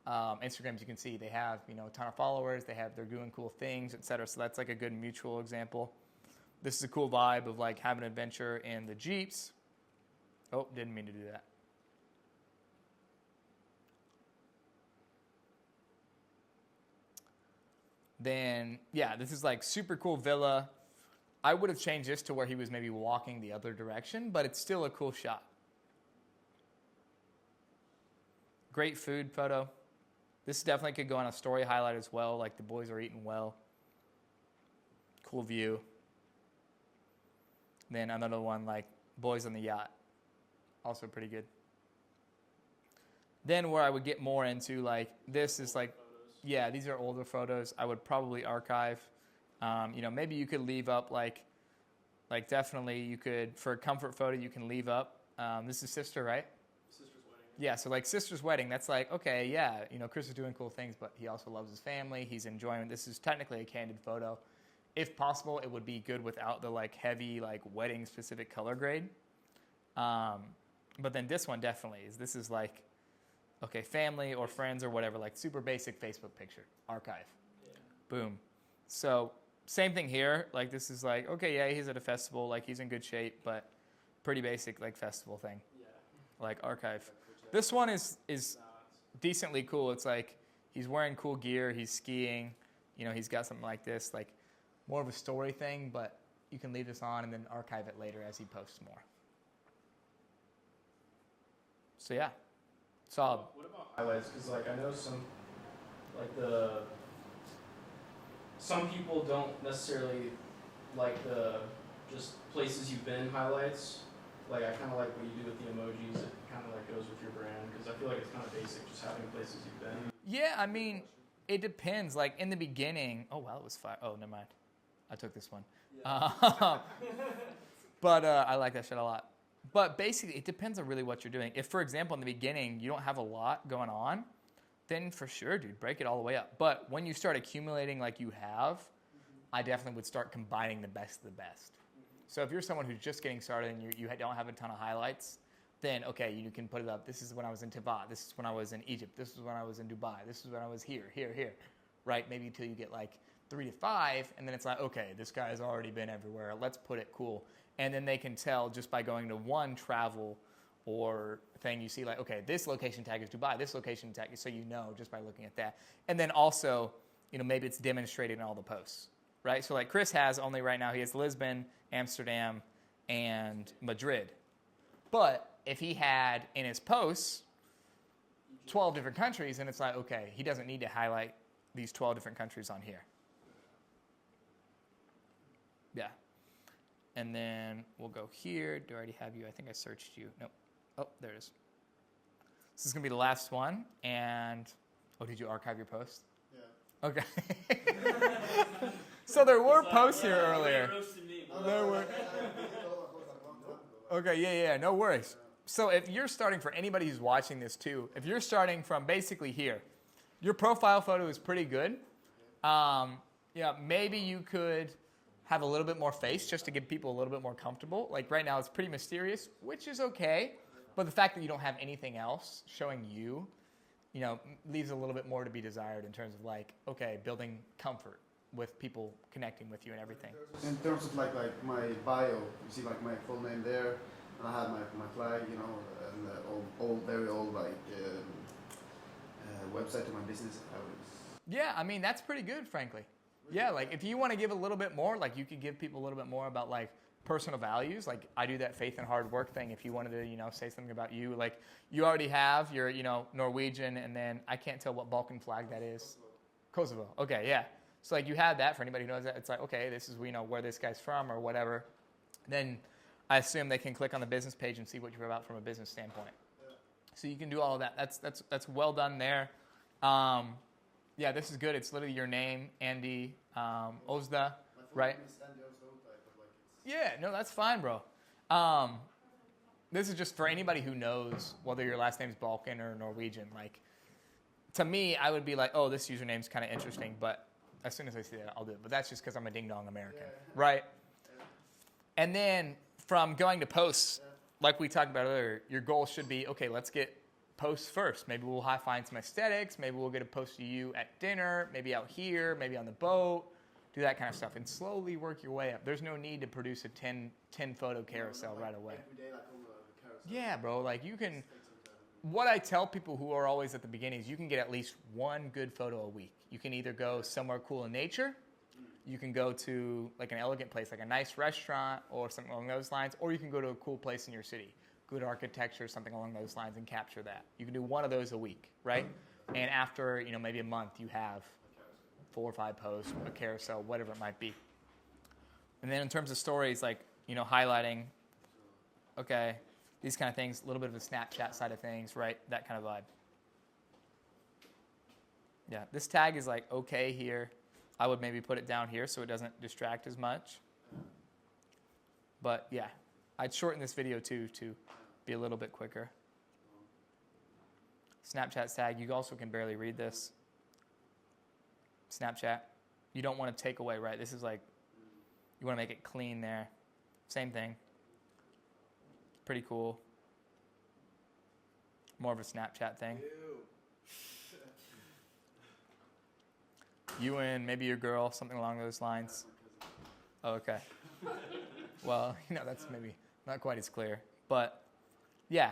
Instagrams, you can see they have, you know, a ton of followers. They're doing cool things, etc. So that's like a good mutual example. This is a cool vibe of like having an adventure in the Jeeps. Oh, didn't mean to do that. Then, yeah, this is like super cool villa. I would have changed this to where he was maybe walking the other direction, but it's still a cool shot. Great food photo. This definitely could go on a story highlight as well, like the boys are eating well. Cool view. Then another one like boys on the yacht. Also pretty good. Then where I would get more into like, this is like, yeah, these are older photos. I would probably archive. You know, maybe you could leave up like definitely you could, for a comfort photo, you can leave up. This is sister, right? Sister's wedding. Yeah, so like sister's wedding, that's like, okay, yeah, you know, Chris is doing cool things, but he also loves his family. He's enjoying, this is technically a candid photo. If possible, it would be good without the like heavy, like wedding specific color grade. But then this one definitely is, this is like, okay, family or friends or whatever, like super basic Facebook picture, archive. Yeah. Boom. So same thing here. Like this is like, okay, yeah, he's at a festival, like he's in good shape, but pretty basic like festival thing. Yeah. Like archive. This one is decently cool. It's like he's wearing cool gear, he's skiing, you know, he's got something like this, like more of a story thing, but you can leave this on and then archive it later as he posts more. So yeah, solid. What about highlights? Because like I know some people don't necessarily like the just places you've been highlights. Like I kind of like what you do with the emojis. It kind of like goes with your brand because I feel like it's kind of basic, just having places you've been. Yeah, I mean, it depends. Like in the beginning, oh wow, it was fire. Oh, never mind. I took this one. Yeah. But I like that shit a lot. But basically, it depends on really what you're doing. If, for example, in the beginning, you don't have a lot going on, then for sure, dude, break it all the way up. But when you start accumulating like you have, I definitely would start combining the best of the best. So if you're someone who's just getting started and you don't have a ton of highlights, then, okay, you can put it up. This is when I was in Tibet. This is when I was in Egypt. This is when I was in Dubai. This is when I was here, right? Maybe until you get like 3 to 5, and then it's like, okay, this guy's already been everywhere. Let's put it cool. And then they can tell just by going to one travel or thing, you see like, okay, this location tag is Dubai, this location tag is, so you know just by looking at that. And then also, you know, maybe it's demonstrated in all the posts, right? So like Chris has only right now, he has Lisbon, Amsterdam, and Madrid. But if he had in his posts 12 different countries, and it's like, okay, he doesn't need to highlight these 12 different countries on here. Yeah. And then we'll go here. Do I already have you? I think I searched you. Nope. Oh, there it is. This is going to be the last one. And, oh, did you archive your post? Yeah. Okay. So there were posts here earlier. There were. Okay, yeah, no worries. So if you're starting, for anybody who's watching this too, if you're starting from basically here, your profile photo is pretty good. Yeah, maybe you could have a little bit more face just to give people a little bit more comfortable. Like right now it's pretty mysterious, which is okay. But the fact that you don't have anything else showing you, you know, leaves a little bit more to be desired in terms of like, okay, building comfort with people connecting with you and everything. In terms of like my bio, you see like my full name there, and I have my flag, you know, and the very old like website to my business. Yeah, I mean that's pretty good, frankly. Yeah, like if you want to give a little bit more, like you could give people a little bit more about like personal values. Like I do that faith and hard work thing. If you wanted to, you know, say something about you, like you already have your, you know, Norwegian, and then I can't tell what Balkan flag that is. Kosovo. Okay, yeah. So like you have that for anybody who knows that. It's like, okay, this is where this guy's from or whatever. Then I assume they can click on the business page and see what you're about from a business standpoint. So you can do all of that. That's well done there. Yeah, this is good. It's literally your name, Andy Ozda, right? Yeah, no, that's fine, bro. This is just for anybody who knows whether your last name's Balkan or Norwegian. Like, to me, I would be like, oh, this username's kind of interesting, but as soon as I see that, I'll do it. But that's just because I'm a ding-dong American, right? And then from going to posts, like we talked about earlier, your goal should be, okay, let's get posts first. Maybe we'll find some aesthetics. Maybe we'll get a post of you at dinner, maybe out here, maybe on the boat. Do that kind of stuff and slowly work your way up. There's no need to produce a 10 photo carousel right away. Yeah, bro. Like you can, what I tell people who are always at the beginning is you can get at least one good photo a week. You can either go somewhere cool in nature, you can go to like an elegant place, like a nice restaurant or something along those lines, or you can go to a cool place in your city, good architecture, something along those lines, and capture that. You can do one of those a week, right? And after, maybe a month, you have 4 or 5 posts, a carousel, whatever it might be. And then in terms of stories, like, highlighting, okay, these kind of things, a little bit of the Snapchat side of things, right? That kind of vibe. Yeah, this tag is like okay here. I would maybe put it down here so it doesn't distract as much. But yeah, I'd shorten this video too to be a little bit quicker. Snapchat tag, you also can barely read this. Snapchat, you don't want to take away, right? This is like, you want to make it clean there. Same thing. Pretty cool. More of a Snapchat thing. You and maybe your girl, something along those lines. Oh, okay. Well, that's maybe not quite as clear. But, yeah.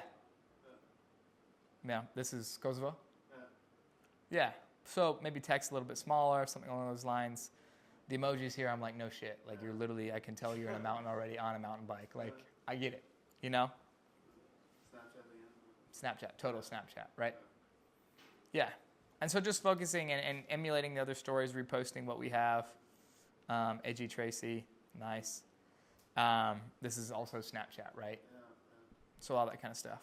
Yeah, this is Kosovo? Yeah. So maybe text a little bit smaller, something along those lines. The emojis here, I'm like, no shit. Like, you're literally, I can tell you're in a mountain already on a mountain bike. Like, I get it, Snapchat, total Snapchat, right? Yeah. And so just focusing and emulating the other stories, reposting what we have. AG Tracy, nice. This is also Snapchat, right? So all that kind of stuff.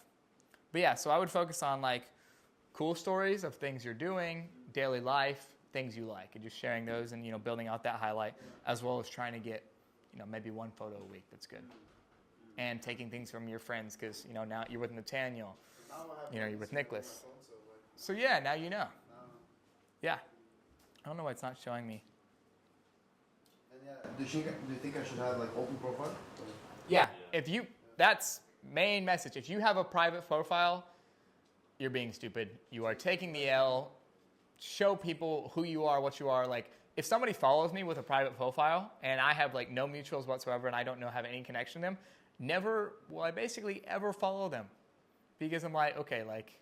But yeah, so I would focus on like cool stories of things you're doing, daily life, things you like, and just sharing those and, building out that highlight, as well as trying to get, maybe one photo a week that's good. And taking things from your friends because, now you're with Nathaniel, you're with Nicholas. So yeah, now you know. Yeah. I don't know why it's not showing me. And yeah, do you think I should have like open profile? Yeah. That's main message. If you have a private profile, you're being stupid. You are taking the L. Show people who you are, what you are. Like, if somebody follows me with a private profile and I have like no mutuals whatsoever and I don't have any connection to them, never will I basically ever follow them. Because I'm like, okay, like,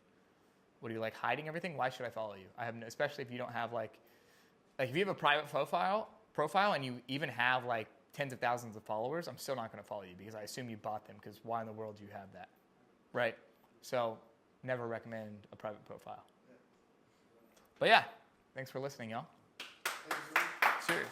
what are you like hiding everything? Why should I follow you? I have no, especially if you don't have like if you have a private profile and you even have like tens of thousands of followers, I'm still not going to follow you because I assume you bought them because why in the world do you have that? Right? So never recommend a private profile. But yeah, thanks for listening, y'all. Cheers.